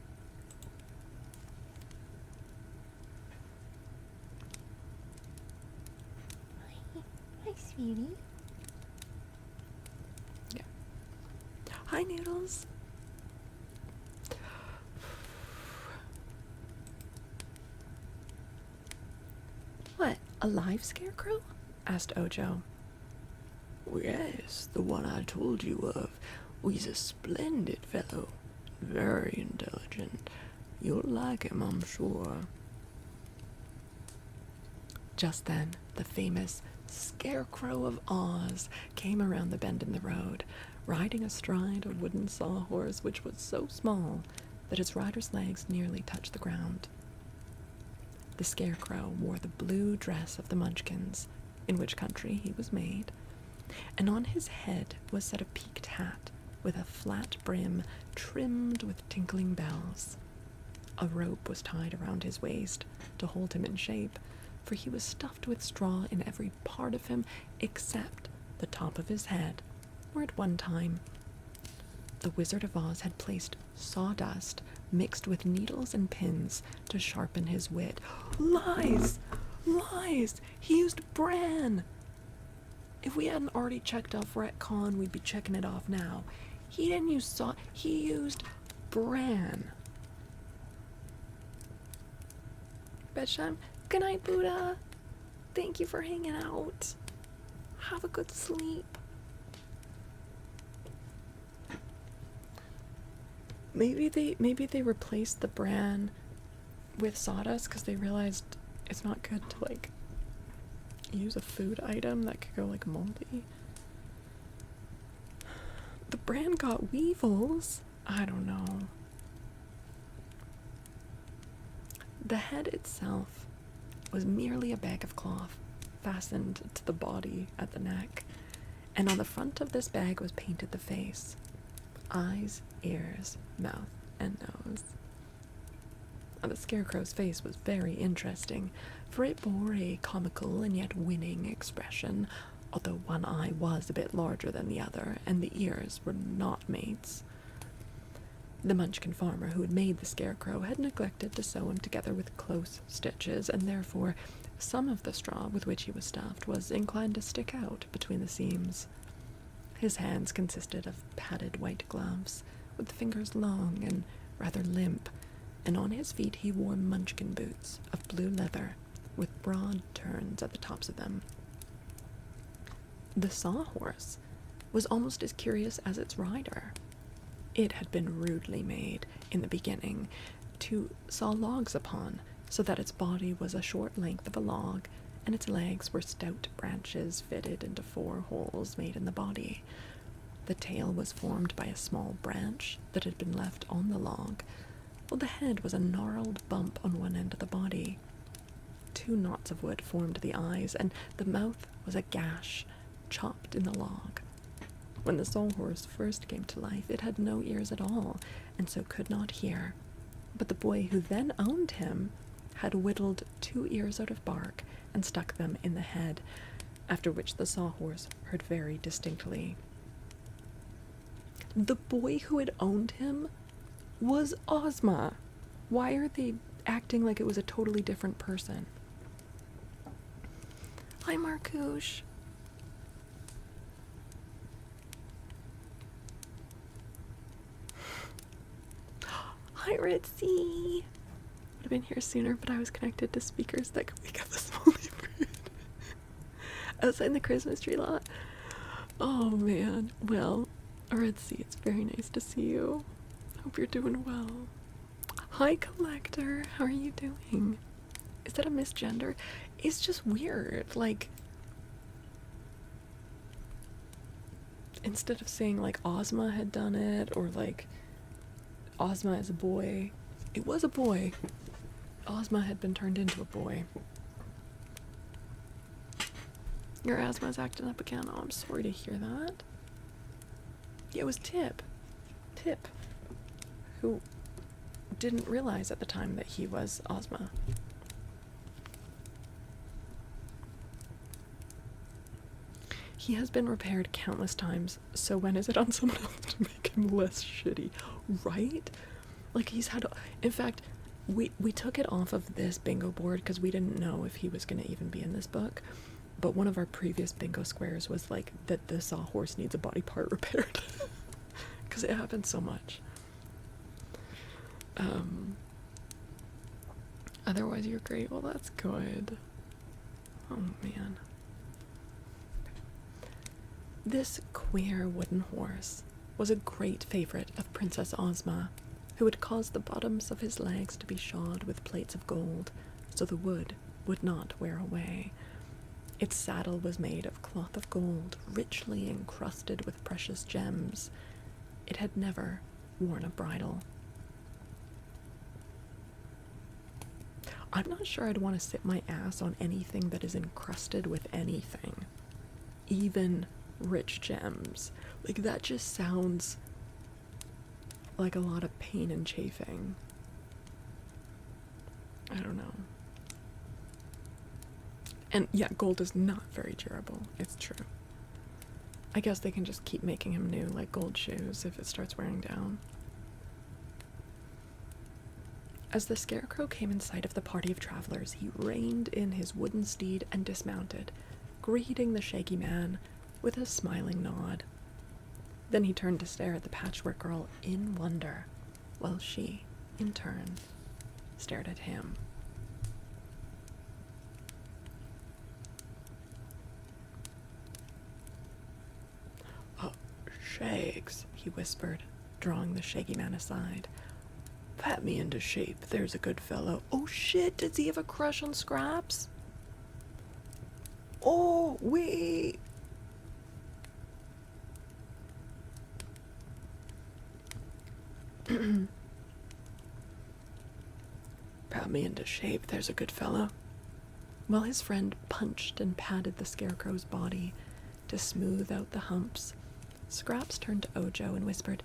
Speaker 2: Hi, sweetie.
Speaker 1: Yeah. Hi, Noodles. A live scarecrow? Asked Ojo.
Speaker 3: Yes, the one I told you of. He's a splendid fellow. Very intelligent. You'll like him, I'm sure.
Speaker 1: Just then, the famous Scarecrow of Oz came around the bend in the road, riding astride a wooden sawhorse which was so small that its rider's legs nearly touched the ground. The Scarecrow wore the blue dress of the Munchkins, in which country he was made, and on his head was set a peaked hat with a flat brim trimmed with tinkling bells. A rope was tied around his waist to hold him in shape, for he was stuffed with straw in every part of him except the top of his head, where at one time the Wizard of Oz had placed sawdust mixed with needles and pins to sharpen his wit. Lies! Lies! He used bran! If we hadn't already checked off retcon, we'd be checking it off now. He didn't use he used bran. Bedtime. Good night, Buddha. Thank you for hanging out. Have a good sleep. Maybe they replaced the bran with sawdust because they realized it's not good to like use a food item that could go like moldy. The bran got weevils. I don't know. The head itself was merely a bag of cloth fastened to the body at the neck, and on the front of this bag was painted the face: eyes, ears, mouth, and nose. The Scarecrow's face was very interesting, for it bore a comical and yet winning expression, although one eye was a bit larger than the other, and the ears were not mates. The Munchkin farmer who had made the Scarecrow had neglected to sew him together with close stitches, and therefore some of the straw with which he was stuffed was inclined to stick out between the seams. His hands consisted of padded white gloves, with the fingers long and rather limp, and on his feet he wore Munchkin boots of blue leather, with broad turns at the tops of them. The sawhorse was almost as curious as its rider. It had been rudely made, in the beginning, to saw logs upon, so that its body was a short length of a log, and its legs were stout branches fitted into 4 holes made in the body. The tail was formed by a small branch that had been left on the log, while the head was a gnarled bump on one end of the body. 2 knots of wood formed the eyes, and the mouth was a gash chopped in the log. When the sawhorse first came to life, it had no ears at all, and so could not hear. But the boy who then owned him had whittled 2 ears out of bark and stuck them in the head, after which the sawhorse heard very distinctly. The boy who had owned him was Ozma. Why are they acting like it was a totally different person? Hi, Marcouche. Hi, Ritzy. Would have been here sooner, but I was connected to speakers that could wake up the small neighborhood outside the Christmas tree lot. Oh man. Well, Ritzy, it's very nice to see you. Hope you're doing well. Hi, Collector. How are you doing? Is that a misgender? It's just weird. Like, instead of saying like Ozma had done it, or like Ozma is a boy. It was a boy. Ozma had been turned into a boy. Your asthma's acting up again. Oh, I'm sorry to hear that. Yeah, it was Tip, who didn't realize at the time that he was Ozma. He has been repaired countless times, so when is it on someone else to make him less shitty? Right? Like, he's had... In fact, we took it off of this bingo board because we didn't know if he was going to even be in this book. But one of our previous bingo squares was, like, that the sawhorse needs a body part repaired. Because it happens so much. Otherwise, you're great. Well, that's good. Oh, man. This queer wooden horse was a great favorite of Princess Ozma, who had caused the bottoms of his legs to be shod with plates of gold, so the wood would not wear away. Its saddle was made of cloth of gold, richly encrusted with precious gems. It had never worn a bridle. I'm not sure I'd want to sit my ass on anything that is encrusted with anything. Even rich gems. Like, that just sounds like a lot of pain and chafing. I don't know. And yeah, gold is not very durable. It's true. I guess they can just keep making him new, like gold shoes, if it starts wearing down. As the Scarecrow came in sight of the party of travelers, he reined in his wooden steed and dismounted, greeting the Shaggy Man with a smiling nod. Then he turned to stare at the Patchwork Girl in wonder, while she, in turn, stared at him.
Speaker 3: Shags,
Speaker 1: He whispered, drawing the Shaggy Man aside.
Speaker 3: pat me into shape, there's a good fellow.
Speaker 1: Oh shit, does he have a crush on Scraps? Oh, wait!
Speaker 3: Pat me into shape, there's a good fellow.
Speaker 1: While his friend punched and patted the Scarecrow's body to smooth out the humps, Scraps turned to Ojo and whispered,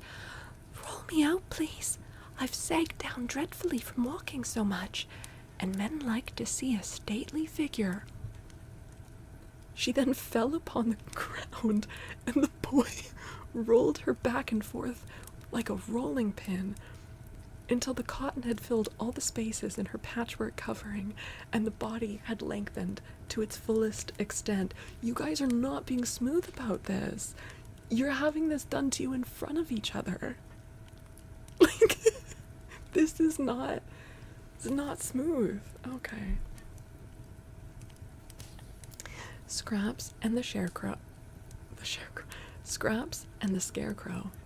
Speaker 1: "Roll me out, please. I've sagged down dreadfully from walking so much, and men like to see a stately figure." She then fell upon the ground, and the boy rolled her back and forth like a rolling pin until the cotton had filled all the spaces in her patchwork covering and the body had lengthened to its fullest extent. You guys are not being smooth about this. You're having this done to you in front of each other. Like, this is not, it's not smooth. Okay. Scraps and the Scarecrow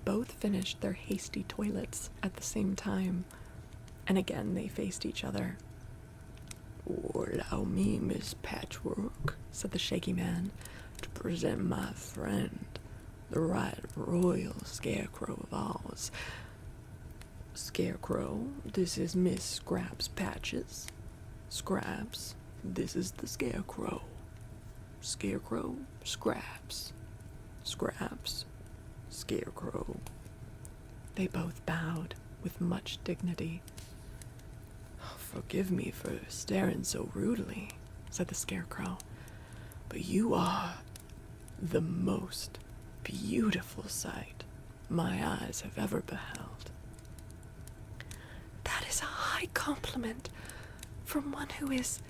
Speaker 1: both finished their hasty toilets at the same time, and again they faced each other.
Speaker 3: Allow me, Miss Patchwork,
Speaker 1: said the Shaggy Man,
Speaker 3: to present my friend, the Right Royal Scarecrow of Oz. Scarecrow, this is Miss Scraps Patches. Scraps, this is the Scarecrow. Scarecrow, Scraps. Scraps, Scarecrow.
Speaker 1: They both bowed with much dignity.
Speaker 3: Forgive me for staring so rudely, said the Scarecrow, but you are the most beautiful sight my eyes have ever beheld.
Speaker 1: That is a high compliment from one who is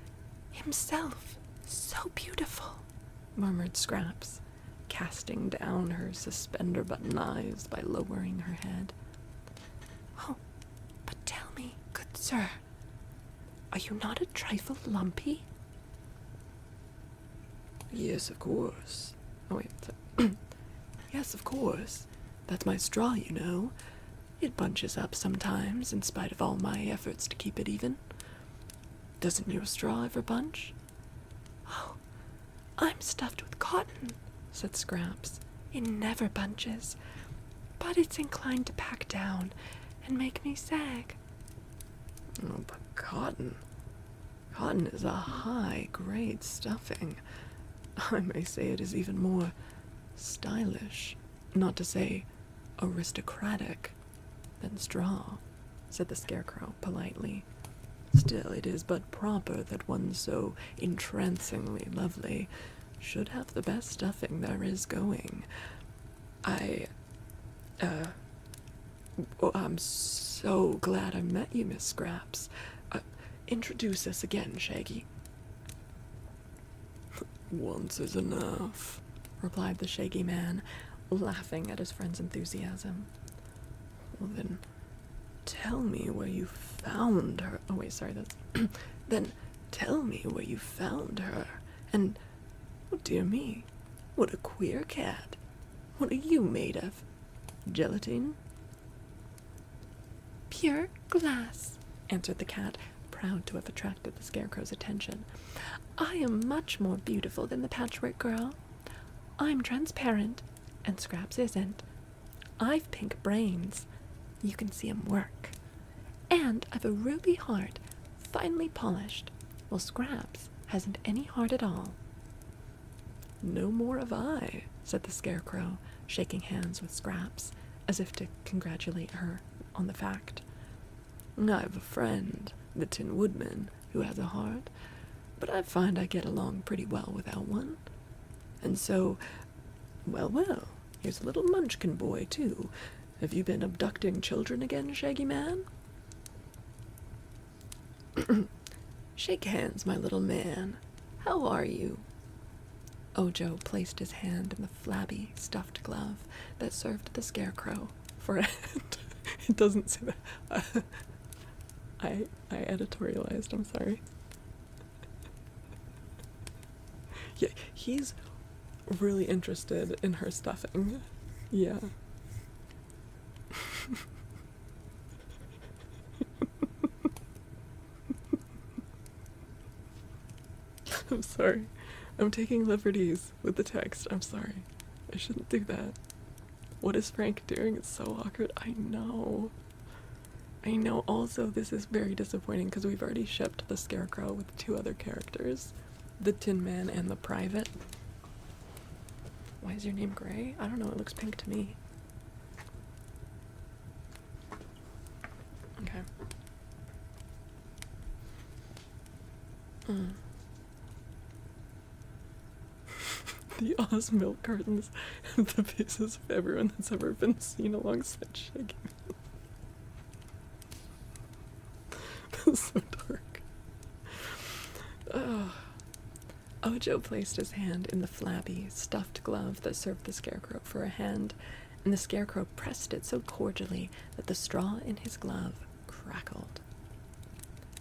Speaker 1: himself so beautiful, murmured Scraps, casting down her suspender-button eyes by lowering her head. Oh, but tell me, good sir, are you not a trifle lumpy?
Speaker 3: Yes, of course.
Speaker 1: Oh, wait.
Speaker 3: Yes, of course. That's my straw, you know. It bunches up sometimes, in spite of all my efforts to keep it even. Doesn't your straw ever bunch?
Speaker 1: Oh, I'm stuffed with cotton, said Scraps. It never bunches, but it's inclined to pack down and make me sag.
Speaker 3: Oh, but cotton. Cotton is a high-grade stuffing. I may say it is even more stylish, not to say aristocratic, than straw, said the Scarecrow politely. Still, it is but proper that one so entrancingly lovely should have the best stuffing there is going. I'm so glad I met you, Miss Scraps. Introduce us again, Shaggy. Once is enough, replied the Shaggy Man, laughing at his friend's enthusiasm. Well then, tell me where you found her. Oh wait, sorry, that's... Then tell me where you found her And, oh dear me, what a queer cat. What are you made of? Gelatine?
Speaker 1: Pure glass, answered the cat, proud to have attracted the Scarecrow's attention. I am much more beautiful than the Patchwork Girl. I'm transparent, and Scraps isn't. I've pink brains. You can see 'em work. And I've a ruby heart, finely polished, while Scraps hasn't any heart at all.
Speaker 3: No more have I, said the Scarecrow, shaking hands with Scraps, as if to congratulate her on the fact. I have a friend, the Tin Woodman, who has a heart, but I find I get along pretty well without one. And so, well, here's a little munchkin boy, too. Have you been abducting children again, Shaggy Man? Shake hands, my little man. How are you?
Speaker 1: Ojo placed his hand in the flabby, stuffed glove that served the Scarecrow for a hand. It doesn't say that. I editorialized, I'm sorry. Yeah, he's really interested in her stuffing. Yeah. I'm sorry. I'm taking liberties with the text. I'm sorry. I shouldn't do that. What is Frank doing? It's so awkward. I know. Also, this is very disappointing because we've already shipped the Scarecrow with 2 other characters. The Tin Man and the Private. Why is your name gray? I don't know. It looks pink to me. Okay. The Oz milk cartons have the faces of everyone that's ever been seen alongside Shaggy. That's so dark. Ojo placed his hand in the flabby, stuffed glove that served the Scarecrow for a hand, and the Scarecrow pressed it so cordially that the straw in his glove crackled.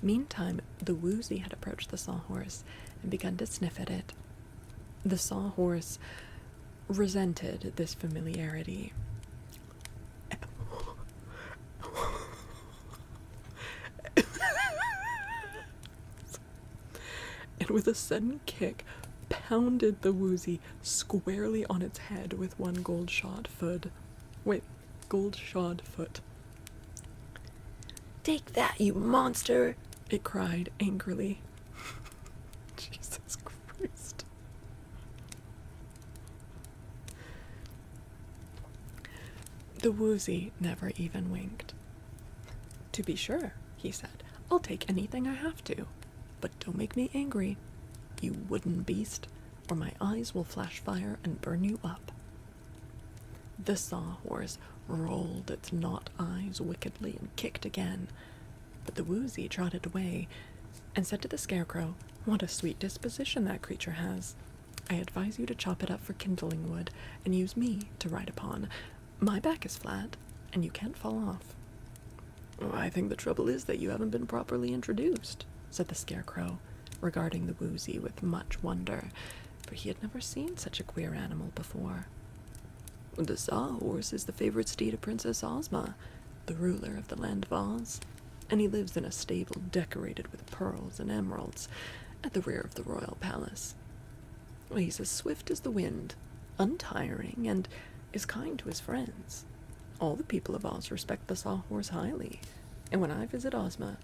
Speaker 1: Meantime, the Woozy had approached the Sawhorse and begun to sniff at it. The Sawhorse resented this familiarity. And with a sudden kick, pounded the Woozy squarely on its head with one gold-shod foot.
Speaker 2: Take that, you monster!
Speaker 1: It cried angrily. Jesus Christ. The Woozy never even winked. To be sure, he said, I'll take anything I have to. But don't make me angry, you wooden beast, or my eyes will flash fire and burn you up. The Sawhorse rolled its knot eyes wickedly and kicked again, but the Woozy trotted away and said to the Scarecrow, What a sweet disposition that creature has. I advise you to chop it up for kindling wood and use me to ride upon. My back is flat, and you can't fall off.
Speaker 3: Oh, I think the trouble is that you haven't been properly introduced,
Speaker 1: said the Scarecrow, regarding the Woozy with much wonder, for he had never seen such a queer animal before.
Speaker 3: The Sawhorse is the favorite steed of Princess Ozma, the ruler of the land of Oz, and he lives in a stable decorated with pearls and emeralds at the rear of the royal palace. He's as swift as the wind, untiring, and is kind to his friends. All the people of Oz respect the Sawhorse highly, and when I visit Ozma,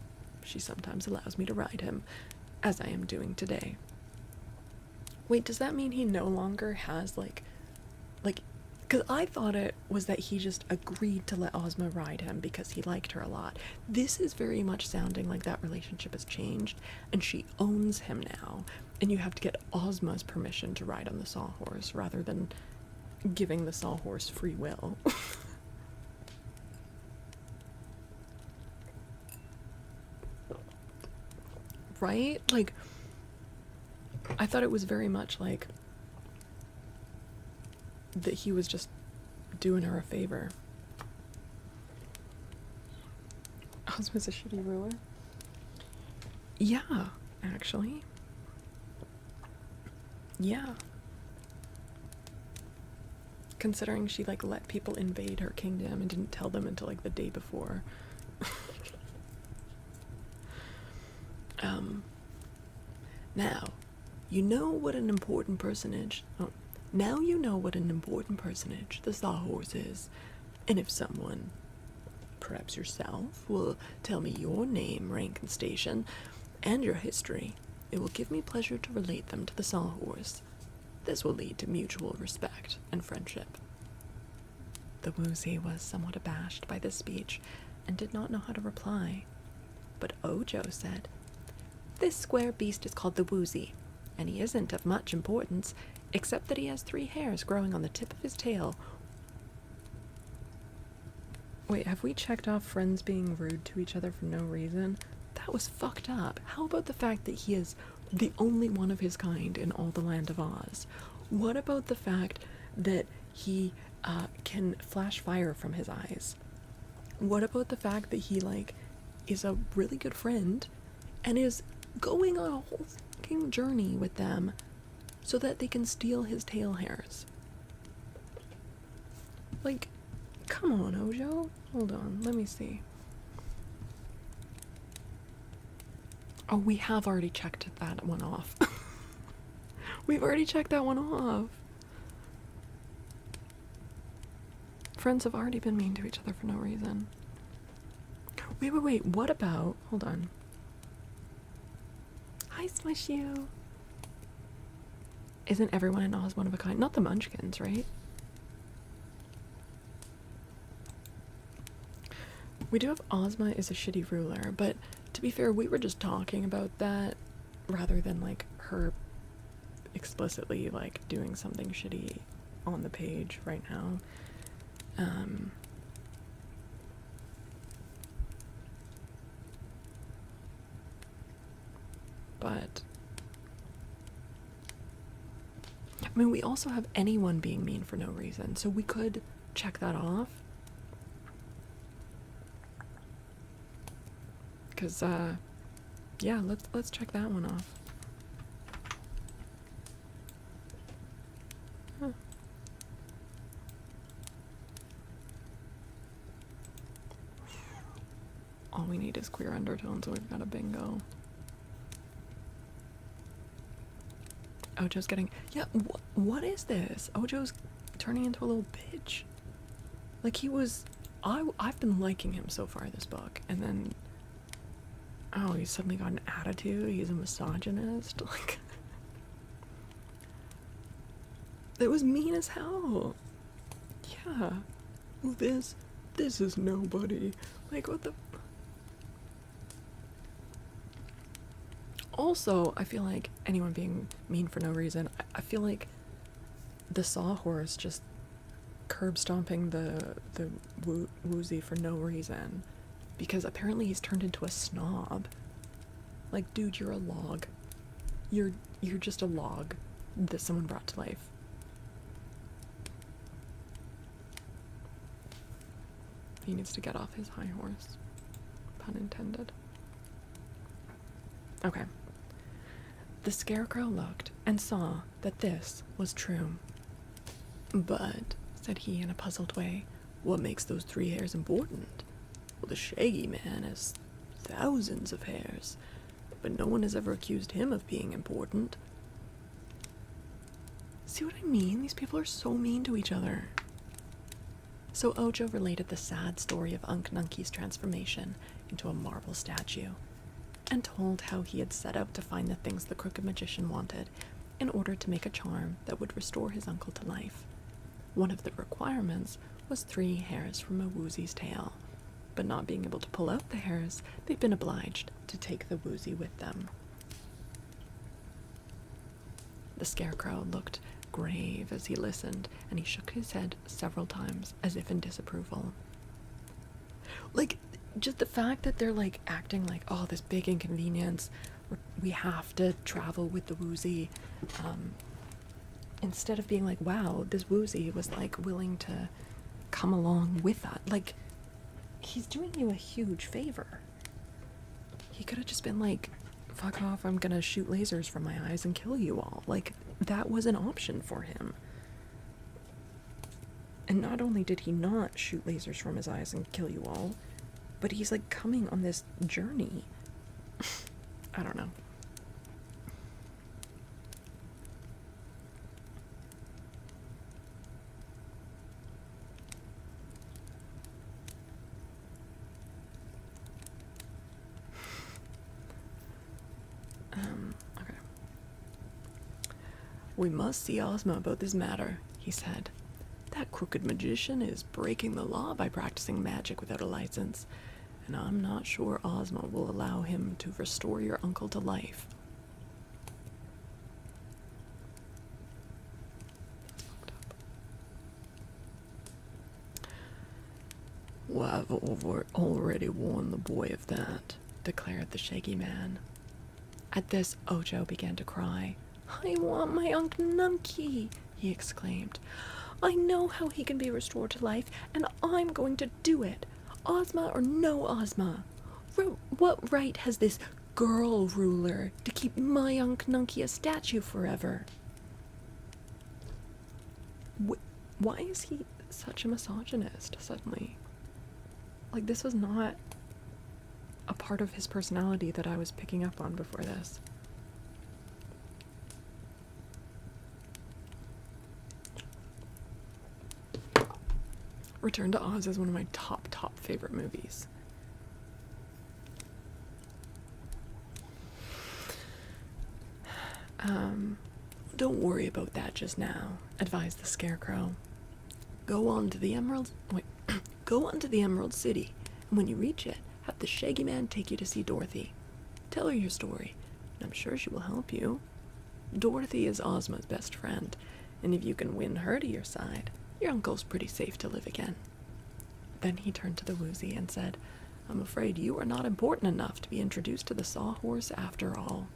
Speaker 3: she sometimes allows me to ride him, as I am doing today.
Speaker 1: Wait, does that mean he no longer has, because I thought it was that he just agreed to let Ozma ride him because he liked her a lot. This is very much sounding like that relationship has changed, and she owns him now, and you have to get Ozma's permission to ride on the Sawhorse, rather than giving the Sawhorse free will. Right? I thought it was very much like that he was just doing her a favor. Ozma's a shitty ruler? Yeah, actually. Yeah. Considering she, like, let people invade her kingdom and didn't tell them until, like, the day before. Now, you know what an important personage... Oh, now you know what an important personage the Sawhorse is. And if someone, perhaps yourself, will tell me your name, rank, and station, and your history, it will give me pleasure to relate them to the Sawhorse. This will lead to mutual respect and friendship. The Woozy was somewhat abashed by this speech and did not know how to reply. But Ojo said, "This square beast is called the Woozy, and he isn't of much importance, except that he has 3 hairs growing on the tip of his tail." Wait, have we checked off friends being rude to each other for no reason? That was fucked up. How about the fact that he is the only one of his kind in all the land of Oz? What about the fact that he can flash fire from his eyes? What about the fact that he, like, is a really good friend and is going on a whole fucking journey with them so that they can steal his tail hairs? Like, come on, Ojo. Hold on, let me see. Oh, we have already checked that one off. We've already checked that one off. Friends have already been mean to each other for no reason. Wait, what about... Hold on. Hi, Smush You. Isn't everyone in Oz one of a kind? Not the Munchkins, right? We do have Ozma is a shitty ruler, but to be fair, we were just talking about that rather than, like, her explicitly, like, doing something shitty on the page right now. But I mean, we also have anyone being mean for no reason, so we could check that off. Cause yeah, let's check that one off. Huh. All we need is queer undertones, so we've got a bingo. Ojo's getting... Yeah, what is this? Ojo's turning into a little bitch. Like, he was... I've been liking him so far this book, and then... Oh, he's suddenly got an attitude. He's a misogynist. Like... It was mean as hell. Yeah. This is nobody. Like, what the... Also, I feel like anyone being mean for no reason, I feel like the Sawhorse just curb stomping the Woozy for no reason, because apparently he's turned into a snob. Like, dude, you're a log. You're just a log that someone brought to life. He needs to get off his high horse. Pun intended. Okay. The Scarecrow looked and saw that this was true. "But," said he in a puzzled way, "what makes those 3 hairs important? Well, the Shaggy Man has thousands of hairs, but no one has ever accused him of being important." See what I mean? These people are so mean to each other. So Ojo related the sad story of Unk Nunky's transformation into a marble statue, and told how he had set out to find the things the Crooked Magician wanted in order to make a charm that would restore his uncle to life. One of the requirements was 3 hairs from a Woozy's tail, but not being able to pull out the hairs, they'd been obliged to take the Woozy with them. The Scarecrow looked grave as he listened, and he shook his head several times as if in disapproval. Like, just the fact that they're, like, acting like, oh, this big inconvenience, we have to travel with the Woozy, instead of being like, wow, this Woozy was, like, willing to come along with us. Like, he's doing you a huge favor. He could have just been like, fuck off, I'm gonna shoot lasers from my eyes and kill you all. Like, that was an option for him. And not only did he not shoot lasers from his eyes and kill you all, but he's like coming on this journey. I don't know. Okay.
Speaker 3: We must see Ozma about this matter, he said. That crooked magician is breaking the law by practicing magic without a license, and I'm not sure Ozma will allow him to restore your uncle to life. Well, I've already warned the boy of that, declared the Shaggy Man.
Speaker 1: At this, Ojo began to cry. I want my Uncle Nunky, he exclaimed. I know how he can be restored to life, and I'm going to do it. Ozma or no Ozma. What right has this girl ruler to keep my Uncle Nunky a statue forever? Why is he such a misogynist suddenly? Like, this was not a part of his personality that I was picking up on before this. Return to Oz is one of my top favorite movies.
Speaker 3: Don't worry about that just now, advised the Scarecrow. Go on to the Emerald City, and when you reach it, have the Shaggy Man take you to see Dorothy. Tell her your story, and I'm sure she will help you. Dorothy is Ozma's best friend, and if you can win her to your side, your uncle's pretty safe to live again. Then he turned to the Woozy and said, I'm afraid you are not important enough to be introduced to the Sawhorse after all.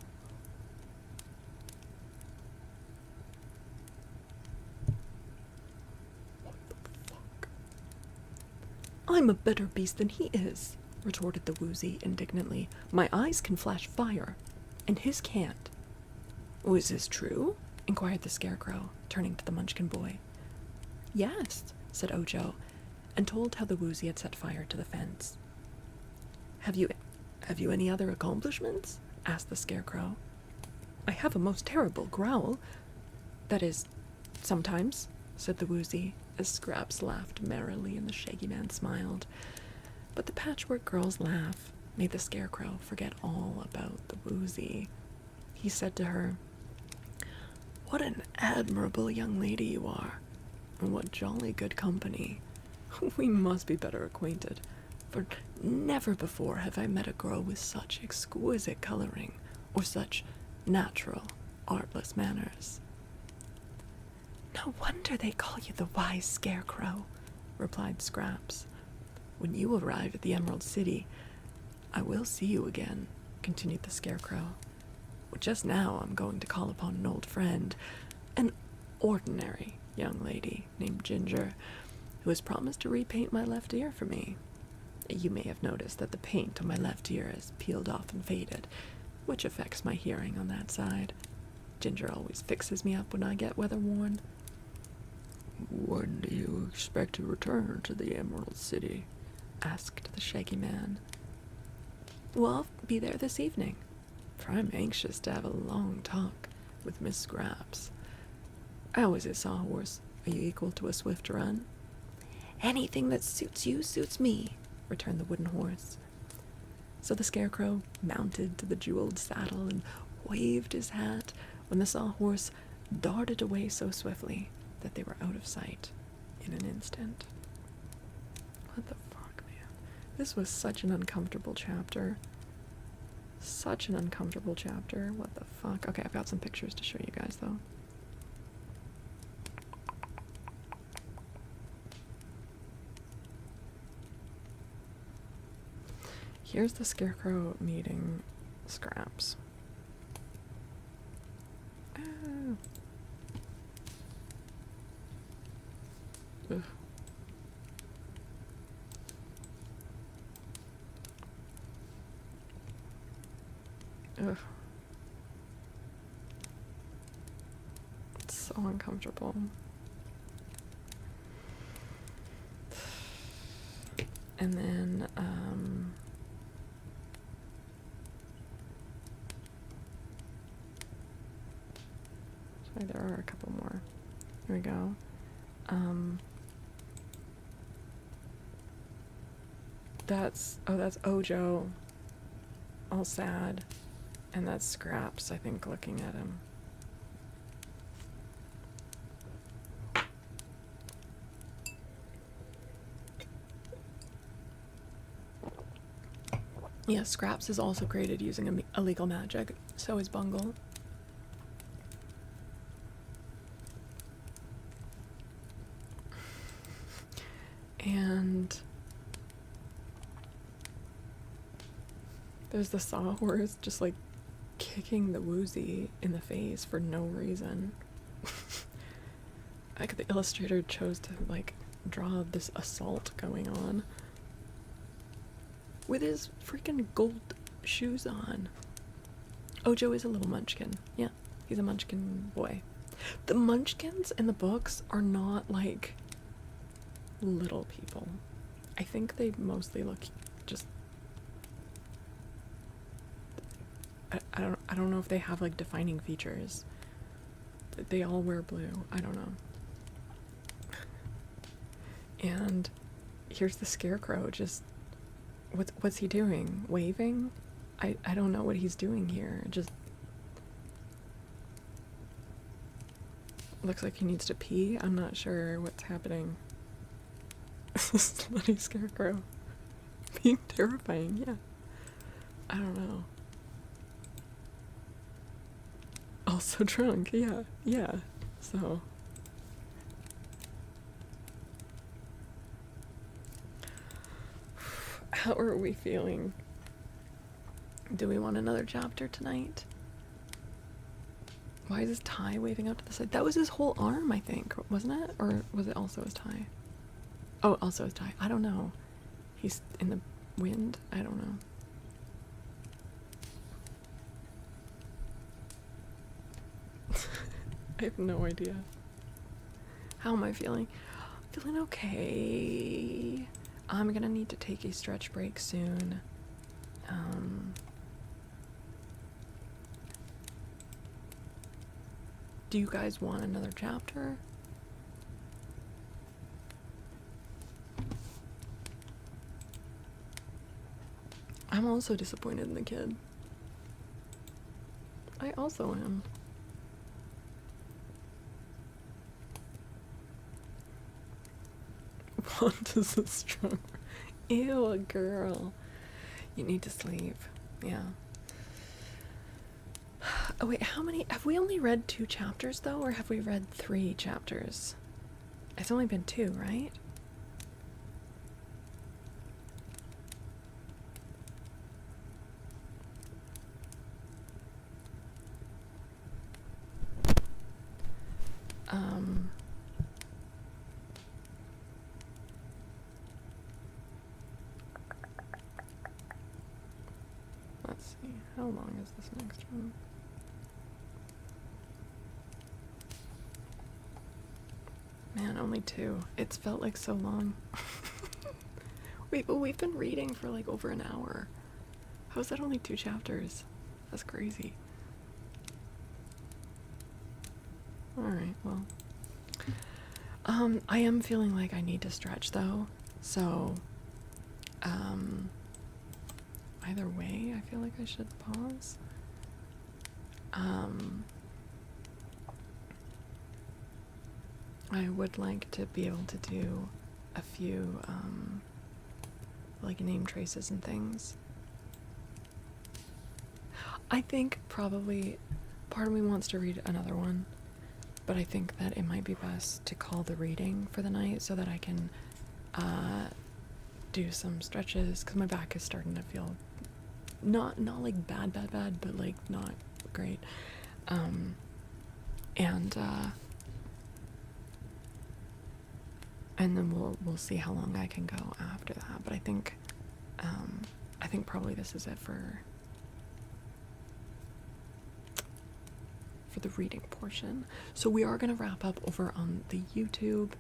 Speaker 3: What the fuck? I'm a better beast than he is, retorted the Woozy indignantly. My eyes can flash fire, and his can't. Oh, is this true? Inquired the Scarecrow, turning to the Munchkin boy. Yes, said Ojo, and told how the Woozy had set fire to the fence. Have you any other accomplishments? Asked the Scarecrow. I have a most terrible growl. That is, sometimes, said the Woozy, as Scraps laughed merrily and the Shaggy Man smiled. But the Patchwork Girl's laugh made the Scarecrow forget all about the Woozy. He said to her, What an admirable young lady you are, and what jolly good company. We must be better acquainted, for never before have I met a girl with such exquisite coloring, or such natural, artless manners. No wonder they call you the wise Scarecrow, replied Scraps. When you arrive at the Emerald City, I will see you again, continued the Scarecrow. But just now I'm going to call upon an old friend, an ordinary young lady named Ginger, who has promised to repaint my left ear for me. You may have noticed that the paint on my left ear is peeled off and faded, which affects my hearing on that side. Ginger always fixes me up when I get weather-worn. When do you expect to return to the Emerald City? Asked the Shaggy Man. Well, I'll be there this evening, for I'm anxious to have a long talk with Miss Scraps. How is it, Sawhorse? Are you equal to a swift run? Anything that suits you suits me, returned the wooden horse. So the Scarecrow mounted to the jeweled saddle and waved his hat when the Sawhorse darted away so swiftly that they were out of sight in an instant. What the fuck, man? This was such an uncomfortable chapter. Such an uncomfortable chapter. What the fuck? Okay, I've got some pictures to show you guys, though. Here's the Scarecrow meeting Scraps. Oh. Ugh. Ugh.
Speaker 1: uncomfortable. And then, sorry, there are a couple more. Here we go. That's Ojo, all sad, and that's Scraps, I think, looking at him. Yeah, Scraps is also created using illegal magic. So is Bungle. And there's the sawhorse just like kicking the Woozy in the face for no reason. Like the illustrator chose to like draw this assault going on with his freaking gold shoes on. Ojo is a little munchkin. Yeah, he's a munchkin boy. The munchkins in the books are not like little people. I think they mostly look just I don't know if they have like defining features. They all wear blue. I don't know. And here's the Scarecrow just what's he doing? Waving? I don't know what he's doing here. Just looks like he needs to pee. I'm not sure what's happening. Slutty Scarecrow. Being terrifying, yeah. I don't know. Also drunk, yeah. So how are we feeling? Do we want another chapter tonight? Why is his tie waving out to the side? That was his whole arm, I think, wasn't it? Or was it also his tie? Oh, also his tie. I don't know. He's in the wind? I don't know. I have no idea. How am I feeling? Feeling okay. I'm gonna need to take a stretch break soon. Do you guys want another chapter? I'm also disappointed in the kid. I also am. Wanda's a strong. Ew, girl. You need to sleep. Yeah. Oh wait, how many? Have we only read 2 chapters though, or have we read 3 chapters? It's only been 2, right? Let's see, how long is this next one? Man, only 2. It's felt like so long. Wait, but we've been reading for like over an hour. How is that only 2 chapters? That's crazy. Alright, well. I am feeling like I need to stretch though, so either way, I feel like I should pause. I would like to be able to do a few like name traces and things. I think probably part of me wants to read another one, but I think that it might be best to call the reading for the night so that I can do some stretches, because my back is starting to feel not like bad, but like not great. And then we'll see how long I can go after that. But I think probably this is it for for the reading portion. So we are going to wrap up over on the YouTube.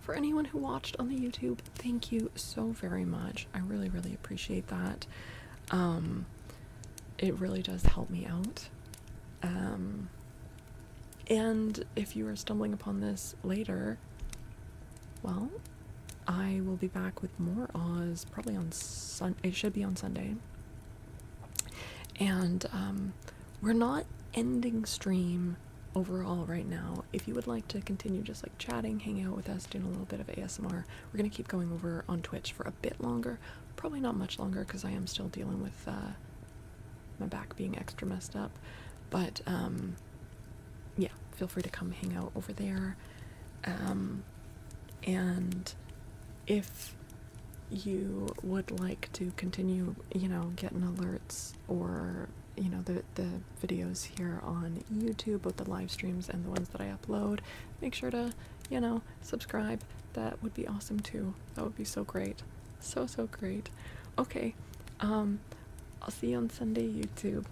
Speaker 1: For anyone who watched on the YouTube, thank you so very much. I really, really appreciate that. It really does help me out. And if you are stumbling upon this later, well, I will be back with more Oz probably on it should be on Sunday. And we're not ending stream overall right now. If you would like to continue just like chatting, hanging out with us, doing a little bit of ASMR, we're gonna keep going over on Twitch for a bit longer. Probably not much longer because I am still dealing with my back being extra messed up. But yeah, feel free to come hang out over there. And if you would like to continue, you know, getting alerts or, you know, the videos here on YouTube, both the live streams and the ones that I upload, make sure to, you know, subscribe. That would be awesome too. That would be so great. So great. Okay, I'll see you on Sunday, YouTube.